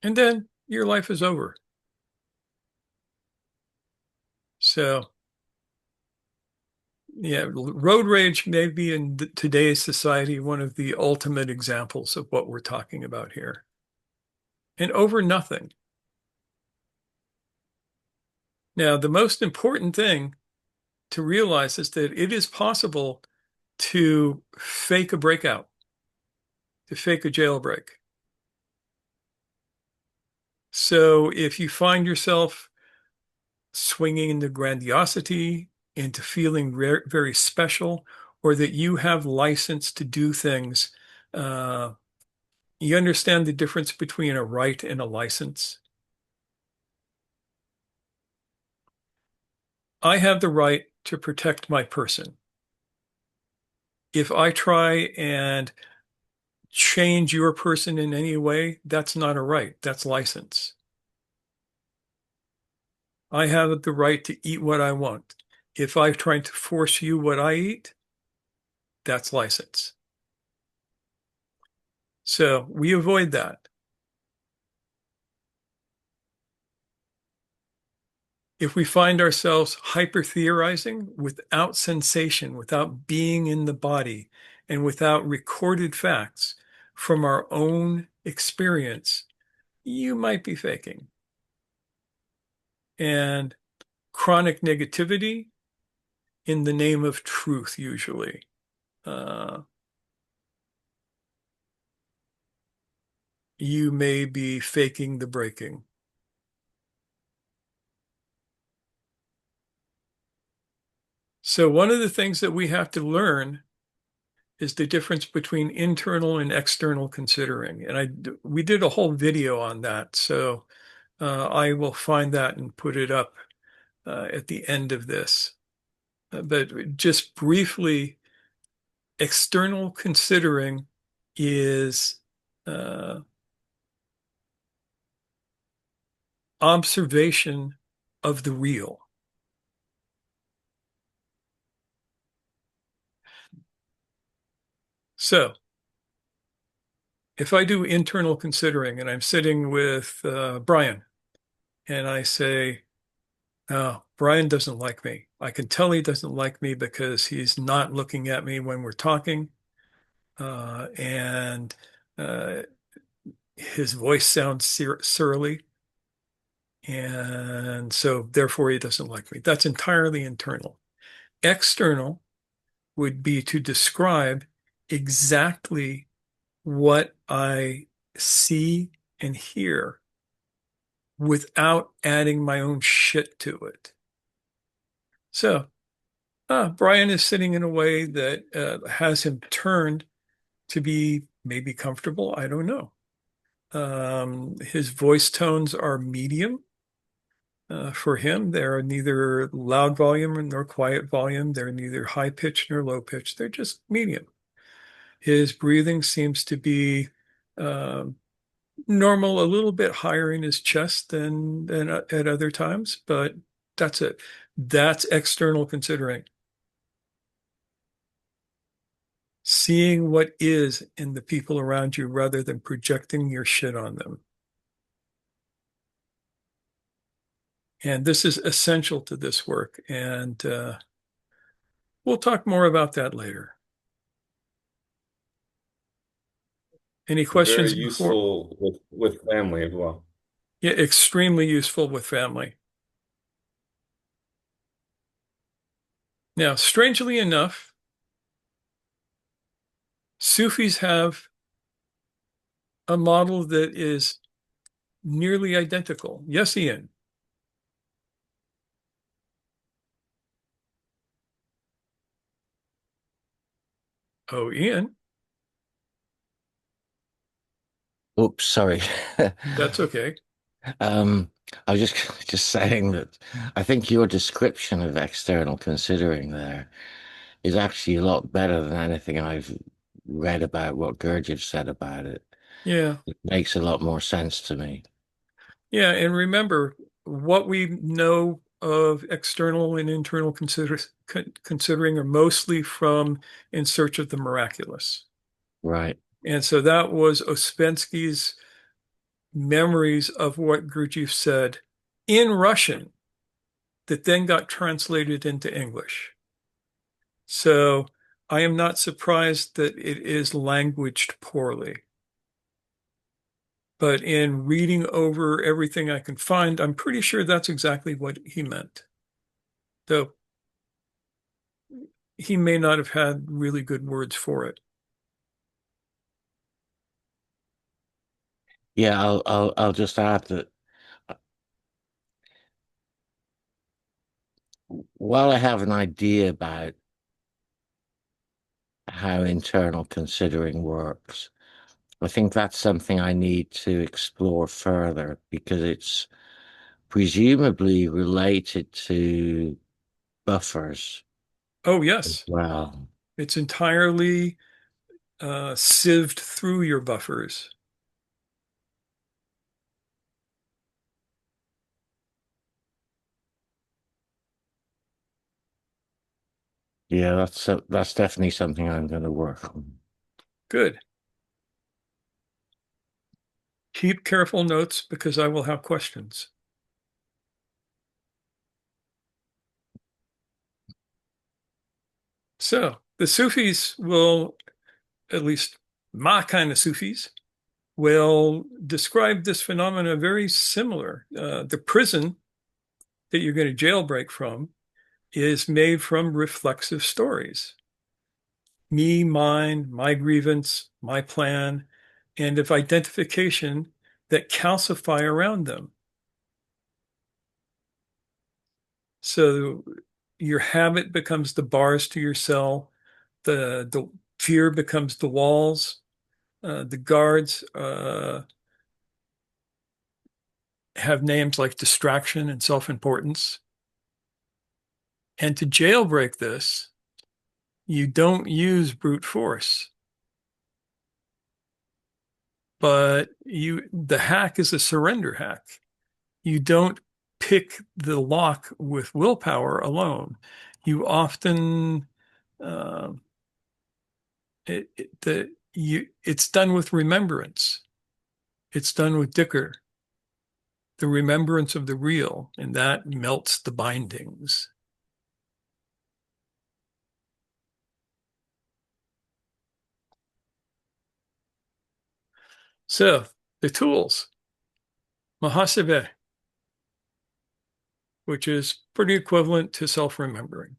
And then your life is over. So, yeah, road rage may be in today's society one of the ultimate examples of what we're talking about here. And over nothing. Now, the most important thing to realize is that it is possible to fake a breakout, to fake a jailbreak. So if you find yourself swinging into grandiosity, into feeling very special, or that you have license to do things, uh, you understand the difference between a right and a license. I have the right to protect my person. If I try and change your person in any way, that's not a right, that's license. I have the right to eat what I want. If I'm trying to force you what I eat, that's license. So we avoid that. If we find ourselves hyper theorizing without sensation, without being in the body, and without recorded facts from our own experience, you might be faking. And chronic negativity in the name of truth, usually. You may be faking the breaking. So one of the things that we have to learn is the difference between internal and external considering. And we did a whole video on that. So I will find that and put it up at the end of this. But just briefly, external considering is observation of the real. So if I do internal considering and I'm sitting with Brian and I say, oh, Brian doesn't like me. I can tell he doesn't like me because he's not looking at me when we're talking. And his voice sounds surly. And so therefore he doesn't like me. That's entirely internal. External would be to describe exactly what I see, and hear without adding my own shit to it. So Brian is sitting in a way that has him turned to be maybe comfortable. I don't know. His voice tones are medium. For him, they're neither loud volume nor quiet volume. They're neither high pitch nor low pitch. They're just medium. His breathing seems to be normal, a little bit higher in his chest than at other times, but that's it. That's external considering. Seeing what is in the people around you rather than projecting your shit on them. And this is essential to this work. And we'll talk more about that later. Any Very questions before? useful with family as well. Yeah, extremely useful with family. Now, strangely enough, Sufis have a model that is nearly identical. Yes, Ian. Oh, Ian, Oops, sorry. that's okay. I was just saying that I think your description of external considering there is actually a lot better than anything I've read about what Gurdjieff said about it. Yeah. It makes a lot more sense to me. Yeah. And remember, what we know of external and internal considering are mostly from In Search of the Miraculous. Right. And so that was Ouspensky's memories of what Gurdjieff said in Russian that then got translated into English. So I am not surprised that it is languaged poorly. But in reading over everything I can find, I'm pretty sure that's exactly what he meant. Though he may not have had really good words for it. Yeah, I'll just add that while I have an idea about how internal considering works, I think that's something I need to explore further because it's presumably related to buffers Oh, as yes. well. It's entirely sieved through your buffers. Yeah, that's definitely something I'm going to work on. Good. Keep careful notes because I will have questions. So the Sufis will, at least my kind of Sufis, will describe this phenomena very similar. The prison that you're going to jailbreak from is made from reflexive stories. Me, mine, my grievance, my plan, and of identification that calcify around them. So your habit becomes the bars to your cell, the fear becomes the walls, the guards have names like distraction and self-importance. And to jailbreak this, you don't use brute force, but the hack is a surrender hack. You don't pick the lock with willpower alone. You often uh, it's done with remembrance. It's done with Dicker, the remembrance of the real, and that melts the bindings. So the tools, Mahasebe, which is pretty equivalent to self-remembering.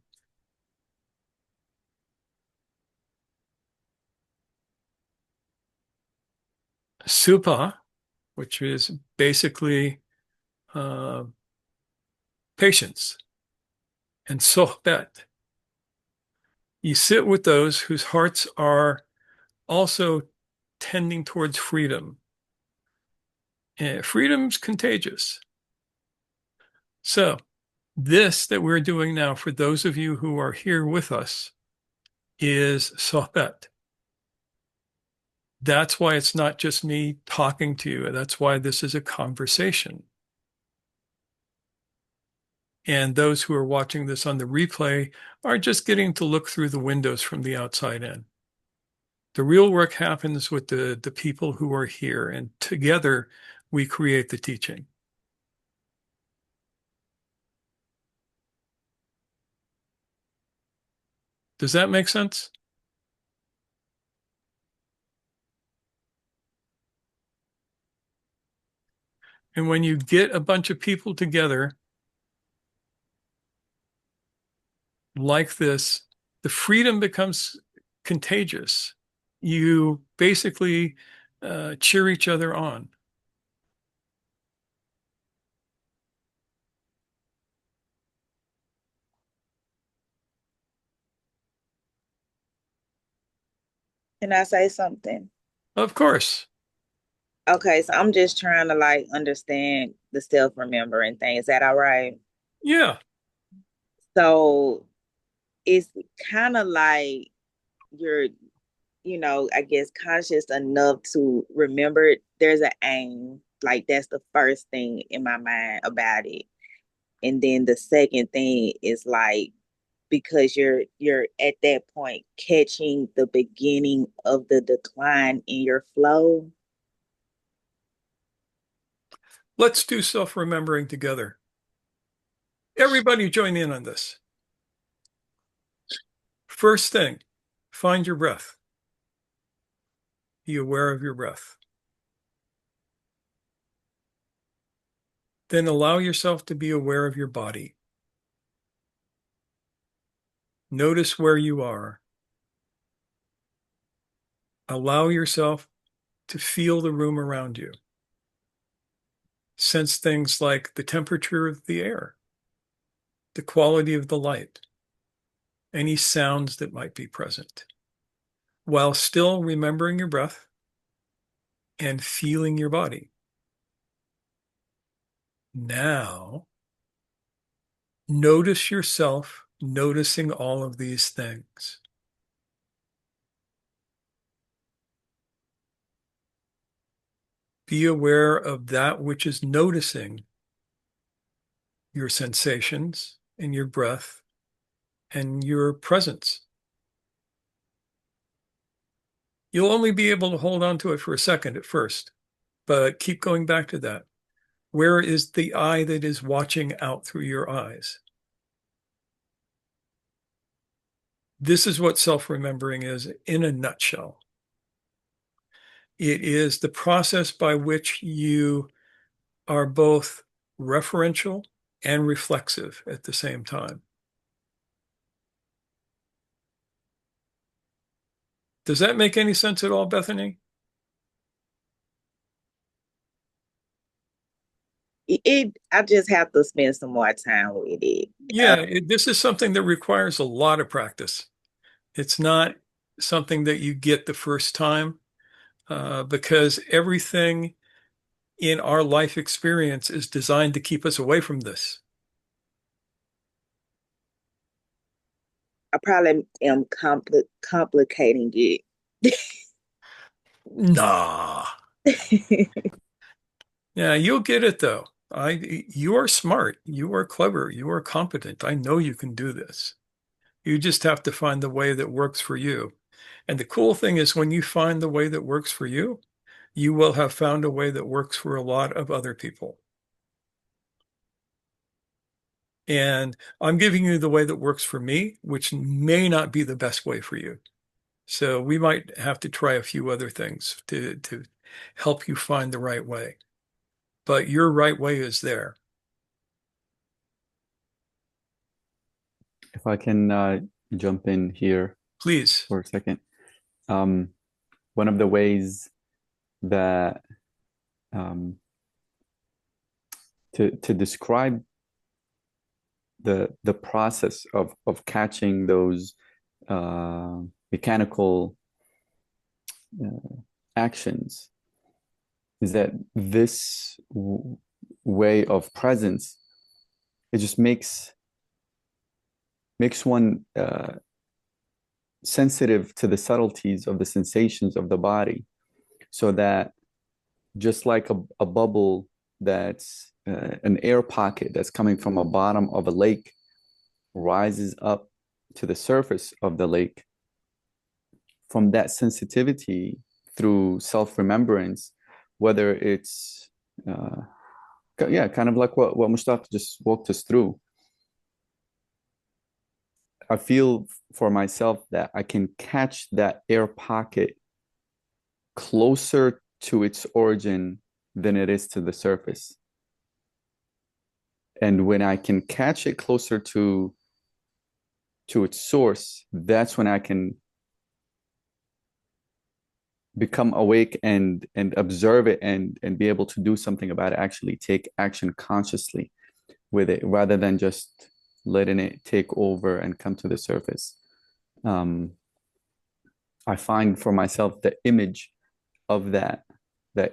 Supa, which is basically patience and sohbet. You sit with those whose hearts are also tending towards freedom. And freedom's contagious. So this that we're doing now for those of you who are here with us is sohbet. That's why it's not just me talking to you. That's why this is a conversation. And those who are watching this on the replay are just getting to look through the windows from the outside in. The real work happens with the people who are here, and together we create the teaching. Does that make sense? And when you get a bunch of people together like this, the freedom becomes contagious. You basically cheer each other on. Can I say something? Of course. Okay, so I'm just trying to like understand the self-remembering thing. Is that all right? Yeah. So it's kind of like you're, I guess conscious enough to remember there's an aim. Like that's the first thing in my mind about it. And then the second thing is like because you're at that point catching the beginning of the decline in your flow. Let's do self-remembering together. Everybody join in on this. First thing, find your breath. Be aware of your breath. Then allow yourself to be aware of your body. Notice where you are. Allow yourself to feel the room around you. Sense things like the temperature of the air, the quality of the light, any sounds that might be present, while still remembering your breath and feeling your body. Now, notice yourself noticing all of these things. Be aware of that which is noticing your sensations and your breath and your presence. You'll only be able to hold on to it for a second at first, but keep going back to that. Where is the eye that is watching out through your eyes? This is what self-remembering is in a nutshell. It is the process by which you are both referential and reflexive at the same time. Does that make any sense at all, Bethany? I just have to spend some more time with it. Yeah, this is something that requires a lot of practice. It's not something that you get the first time because everything in our life experience is designed to keep us away from this. I probably am complicating it. Nah. Yeah, you'll get it though. You are smart, you are clever, you are competent. I know you can do this. You just have to find the way that works for you. And the cool thing is when you find the way that works for you, you will have found a way that works for a lot of other people. And I'm giving you the way that works for me, which may not be the best way for you. So we might have to try a few other things to help you find the right way. But your right way is there. If I can jump in here Please. for a second. One of the ways that um, to describe the process of catching those mechanical actions is that this way of presence, it just makes one sensitive to the subtleties of the sensations of the body, so that just like a bubble that's an air pocket that's coming from a bottom of a lake rises up to the surface of the lake, from that sensitivity through self-remembrance, whether it's kind of like what Mushtaq just walked us through. I feel for myself that I can catch that air pocket closer to its origin than it is to the surface. And when I can catch it closer to its source, that's when I can become awake and observe it and be able to do something about it, actually take action consciously with it, rather than just letting it take over and come to the surface. I find for myself the image of that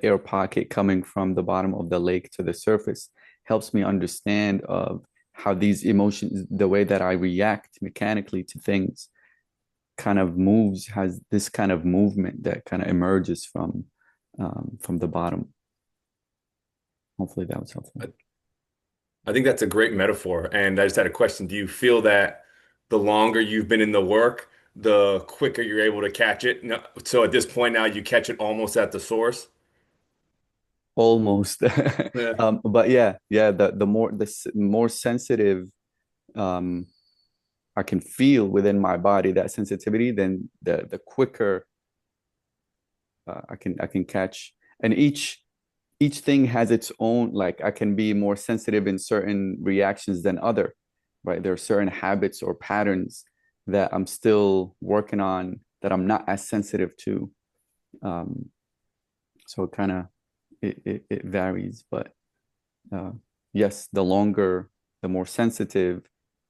air pocket coming from the bottom of the lake to the surface helps me understand of how these emotions, the way that I react mechanically to things, kind of moves, has this kind of movement that kind of emerges from the bottom. Hopefully that was helpful. I think that's a great metaphor. And I just had a question. Do you feel that the longer you've been in the work, the quicker you're able to catch it? No, so at this point now, you catch it almost at the source? Almost. Yeah. But yeah, the more sensitive I can feel within my body, that sensitivity, then the quicker I can catch. And each thing has its own, like I can be more sensitive in certain reactions than other, right? There are certain habits or patterns that I'm still working on that I'm not as sensitive to. So it kind of it varies, but yes, the longer, the more sensitive,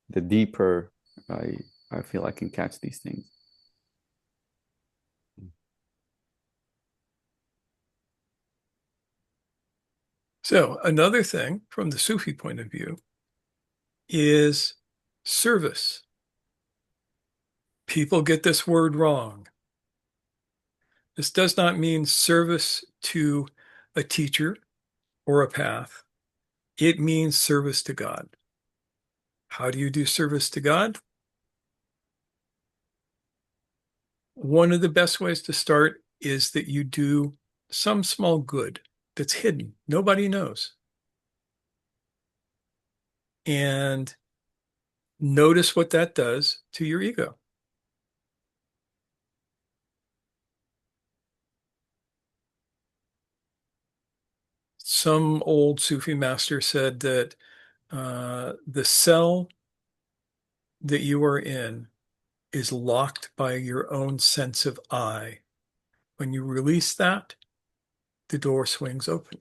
the deeper I feel I can catch these things. So another thing from the Sufi point of view is service. People get this word wrong. This does not mean service to a teacher or a path. It means service to God. How do you do service to God? One of the best ways to start is that you do some small good that's hidden. Nobody knows. And notice what that does to your ego. Some old Sufi master said that the cell that you are in is locked by your own sense of I. When you release that, the door swings open.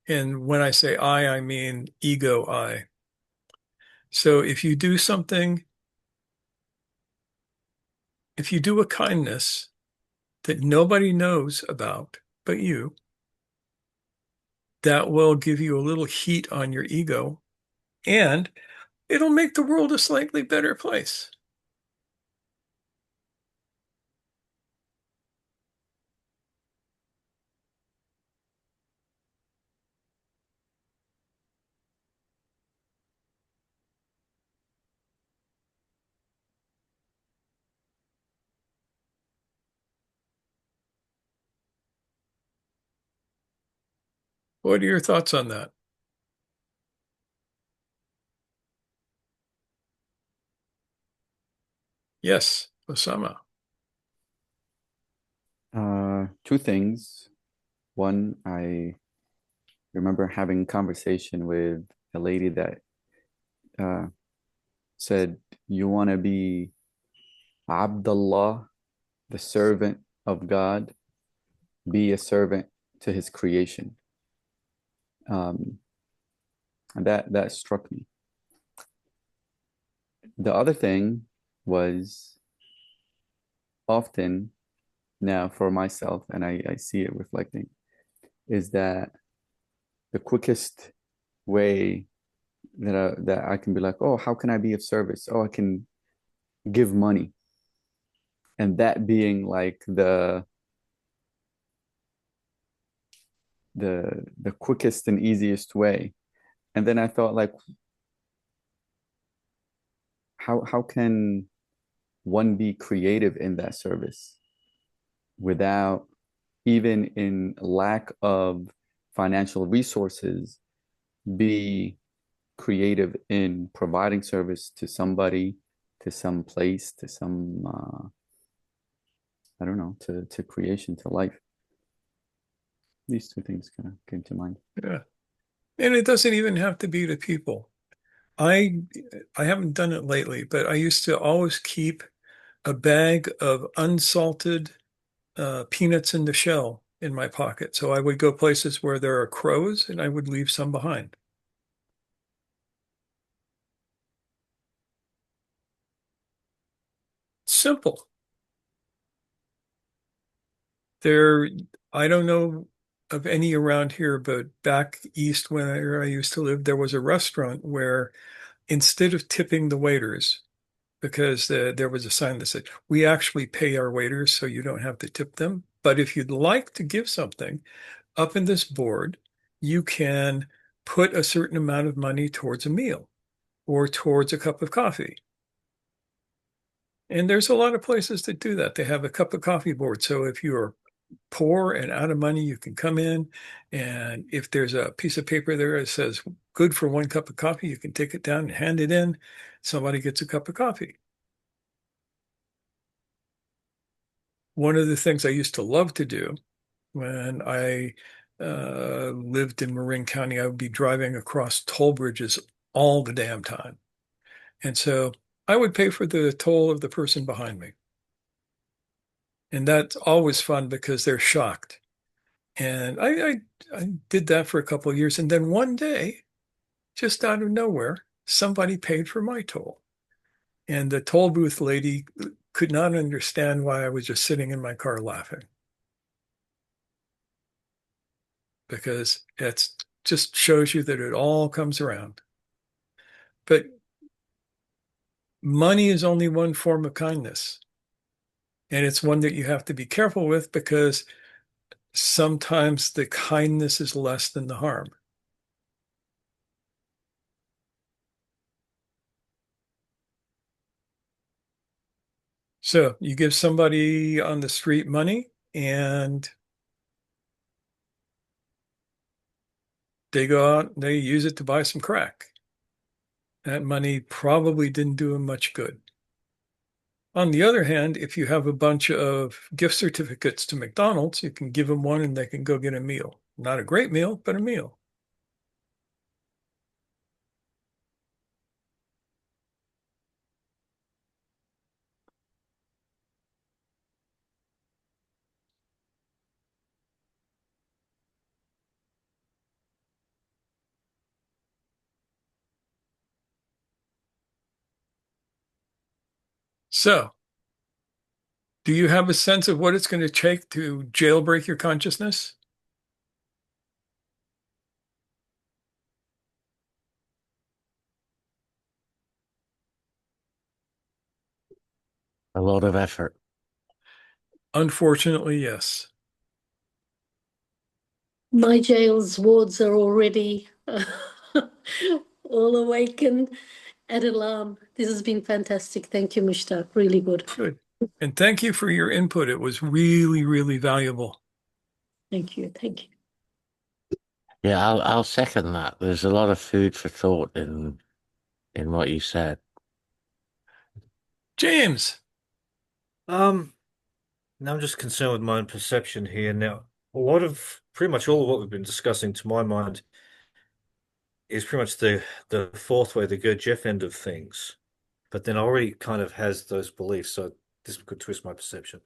And when I say I mean ego I. So if you do something, if you do a kindness that nobody knows about but you, that will give you a little heat on your ego, and it'll make the world a slightly better place. What are your thoughts on that? Yes, Osama. Two things. One, I remember having a conversation with a lady that said, "You want to be Abdullah, the servant of God, be a servant to his creation. And that struck me. The other thing was often now for myself, and I see it reflecting, is that the quickest way that I can be like, oh, how can I be of service? Oh, I can give money. And that being like the quickest and easiest way. And then I thought like, how can one be creative in that service without, even in lack of financial resources, be creative in providing service to somebody, to some place, to some I don't know, to creation, to life. These two things kind of came to mind. Yeah. And it doesn't even have to be to people. I I haven't done it lately, but I used to always keep a bag of unsalted peanuts in the shell in my pocket. So I would go places where there are crows and I would leave some behind. Simple. There, I don't know of any around here, but back east where I used to live, there was a restaurant where instead of tipping the waiters, because there was a sign that said, we actually pay our waiters so you don't have to tip them. But if you'd like to give something, up in this board, you can put a certain amount of money towards a meal or towards a cup of coffee. And there's a lot of places that do that. They have a cup of coffee board. So if you're poor and out of money, you can come in. And if there's a piece of paper there that says good for one cup of coffee, you can take it down and hand it in. Somebody gets a cup of coffee. One of the things I used to love to do when I lived in Marin County, I would be driving across toll bridges all the damn time. And so I would pay for the toll of the person behind me. And that's always fun because they're shocked. And I did that for a couple of years. And then one day, just out of nowhere, somebody paid for my toll. And the toll booth lady could not understand why I was just sitting in my car laughing. Because it just shows you that it all comes around. But money is only one form of kindness. And it's one that you have to be careful with because sometimes the kindness is less than the harm. So you give somebody on the street money and they go out and they use it to buy some crack. That money probably didn't do them much good. On the other hand, if you have a bunch of gift certificates to McDonald's, you can give them one and they can go get a meal. Not a great meal, but a meal. So, do you have a sense of what it's going to take to jailbreak your consciousness? A lot of effort. Unfortunately, yes. My jail's wards are already all awakened at alarm. This has been fantastic. Thank you, Mushtaq. Really good. Good. And thank you for your input. It was really, really valuable. Thank you. Thank you. Yeah, I'll second that. There's a lot of food for thought in what you said. James. Now I'm just concerned with my own perception here. Now, pretty much all of what we've been discussing, to my mind, is pretty much the fourth way, the Gurdjieff end of things. But then I already kind of has those beliefs, so this could twist my perception.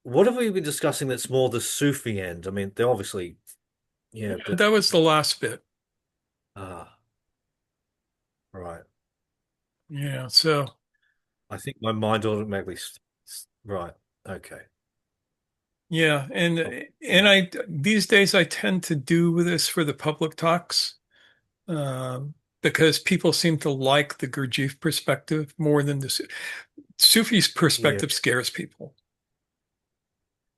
what have we been discussing that's more the Sufi end? I mean, they obviously, yeah, but That was the last bit. ah, right. Yeah. So, I think my mind automatically, right. Okay. yeah. And, Oh, and these days I tend to do this for the public talks, because people seem to like the Gurdjieff perspective more than the Sufi's yeah. perspective scares people.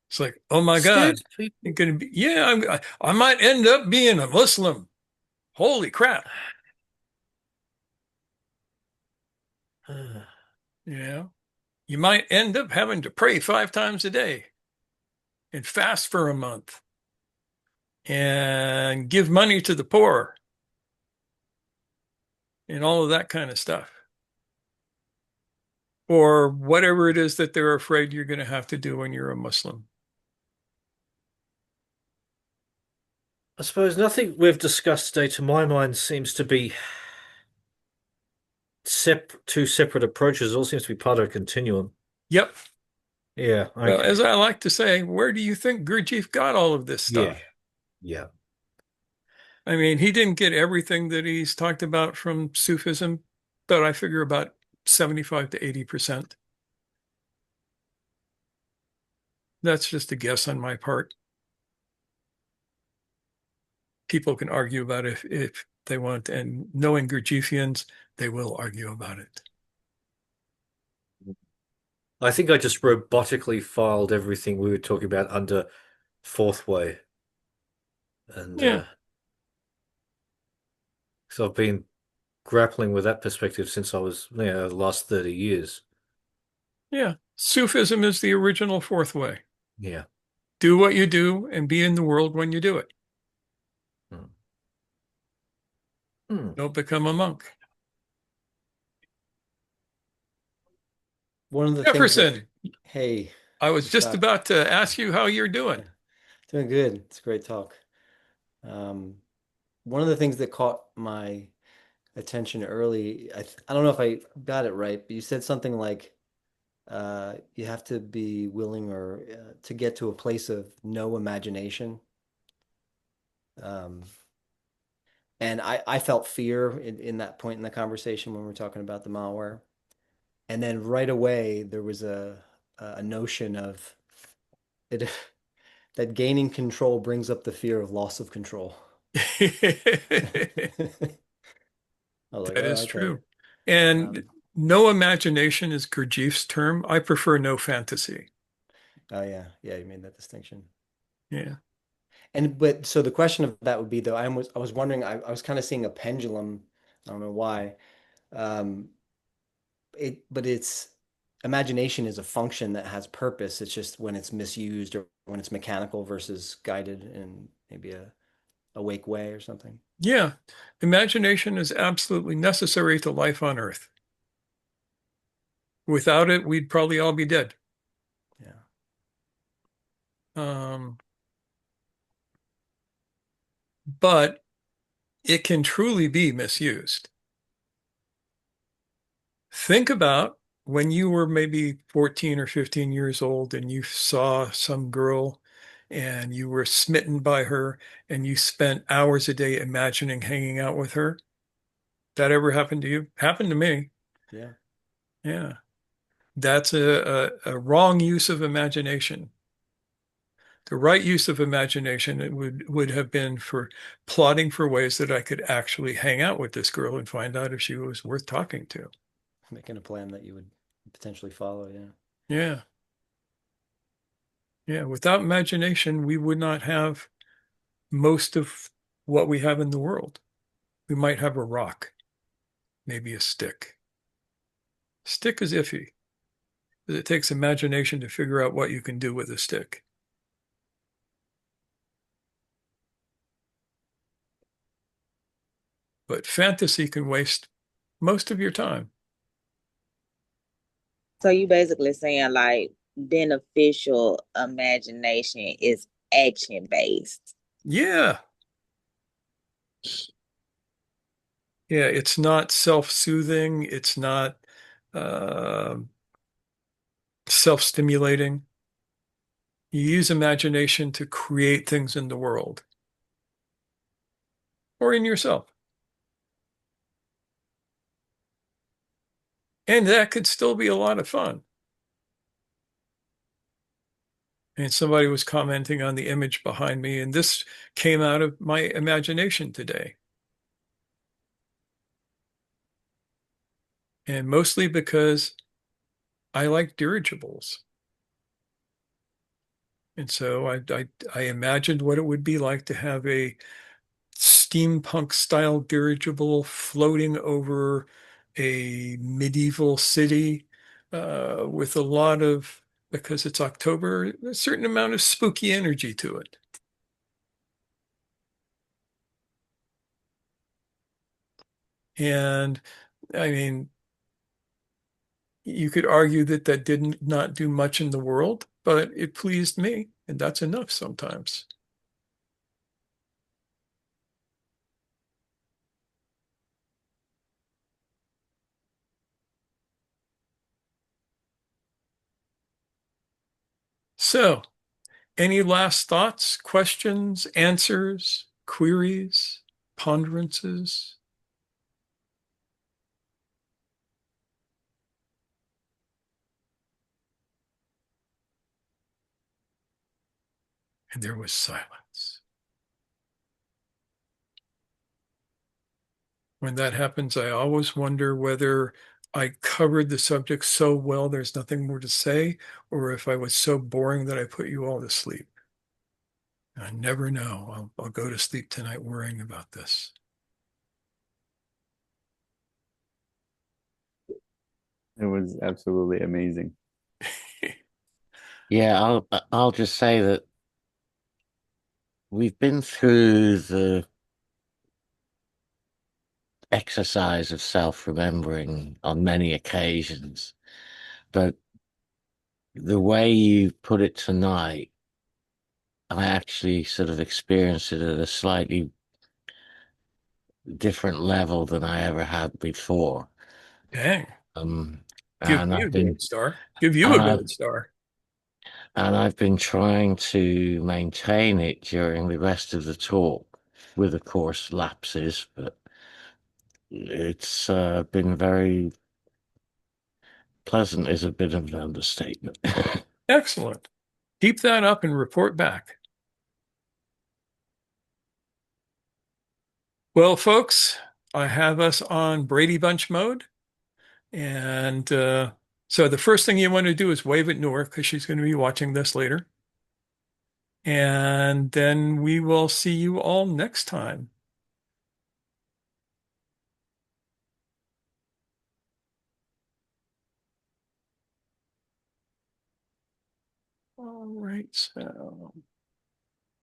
It's like, oh my God, Scares people. you're going to be, yeah, I might end up being a Muslim. Holy crap. Yeah. You might end up having to pray 5 times a day and fast for a month and give money to the poor and all of that kind of stuff. Or whatever it is that they're afraid you're going to have to do when you're a Muslim. I suppose nothing we've discussed today, to my mind, seems to be two separate approaches. It all seems to be part of a continuum. Yep. Yeah, Well, okay. as I like to say, where do you think Gurdjieff got all of this Yeah, stuff? yeah. I mean, he didn't get everything that he's talked about from Sufism, but I figure about 75 to 80%. That's just a guess on my part. People can argue about it if they want, and knowing Gurdjieffians, they will argue about it. I think I just robotically filed everything we were talking about under fourth way. And Yeah, so I've been grappling with that perspective since I was, the last 30 years. yeah. Sufism is the original fourth way. Yeah. Do what you do and be in the world when you do it. Hmm. Hmm. Don't become a monk. One of the things that, Jefferson, hey, I was just Scott, about to ask you how you're doing. doing good. It's a great talk. Um, One of the things that caught my attention early, I don't know if I got it right, but you said something like you have to be willing or to get to a place of no imagination. Um, and I felt fear in that point in the conversation when we were talking about the malware. And then right away there was a notion of it that gaining control brings up the fear of loss of control. I was like, That oh, is okay. true. And Um, no imagination is Gurdjieff's term. I prefer no fantasy. oh yeah, yeah, you made that distinction. Yeah. And but so the question of that would be though, I was wondering, I was kind of seeing a pendulum. I don't know why. Um, but it's imagination is a function that has purpose. It's just when it's misused or when it's mechanical versus guided in maybe a awake way or something. Yeah. Imagination is absolutely necessary to life on Earth. Without it, we'd probably all be dead. Yeah. Um, but it can truly be misused. Think about when you were maybe 14 or 15 years old and you saw some girl and you were smitten by her and you spent hours a day imagining hanging out with her. That ever happened to you? Happened to me. Yeah. Yeah. That's a wrong use of imagination. The right use of imagination it would have been for plotting for ways that I could actually hang out with this girl and find out if she was worth talking to. Making a plan that you would potentially follow. Yeah. Yeah. Yeah. Without imagination, we would not have most of what we have in the world. We might have a rock, maybe a stick. Stick is iffy, because it takes imagination to figure out what you can do with a stick. But fantasy can waste most of your time. So you basically saying like beneficial imagination is action based. Yeah. Yeah, it's not self-soothing. It's not uh, self-stimulating. You use imagination to create things in the world or in yourself. And that could still be a lot of fun. And somebody was commenting on the image behind me, and this came out of my imagination today. And mostly because I like dirigibles. And so I imagined what it would be like to have a steampunk style dirigible floating over a medieval city with a lot of, because it's October, a certain amount of spooky energy to it. And I mean, you could argue that that did not do much in the world, but it pleased me, and that's enough sometimes. So, any last thoughts, questions, answers, queries, ponderances? And there was silence. When that happens, I always wonder whether I covered the subject so well there's nothing more to say, or if I was so boring that I put you all to sleep. I never know. I'll go to sleep tonight worrying about this. It was absolutely amazing. Yeah, I'll just say that we've been through the exercise of self-remembering on many occasions, but the way you put it tonight, I actually sort of experienced it at a slightly different level than I ever had before. Dang. Um, Give and me a I've been gold star. Give you a and I've gold star. and I've been trying to maintain it during the rest of the talk, with of course lapses, but it's been very pleasant is a bit of an understatement. Excellent. Keep that up and report back. Well, folks, I have us on Brady Bunch mode. And so the first thing you want to do is wave at Noor because she's going to be watching this later. And then we will see you all next time. All right, so.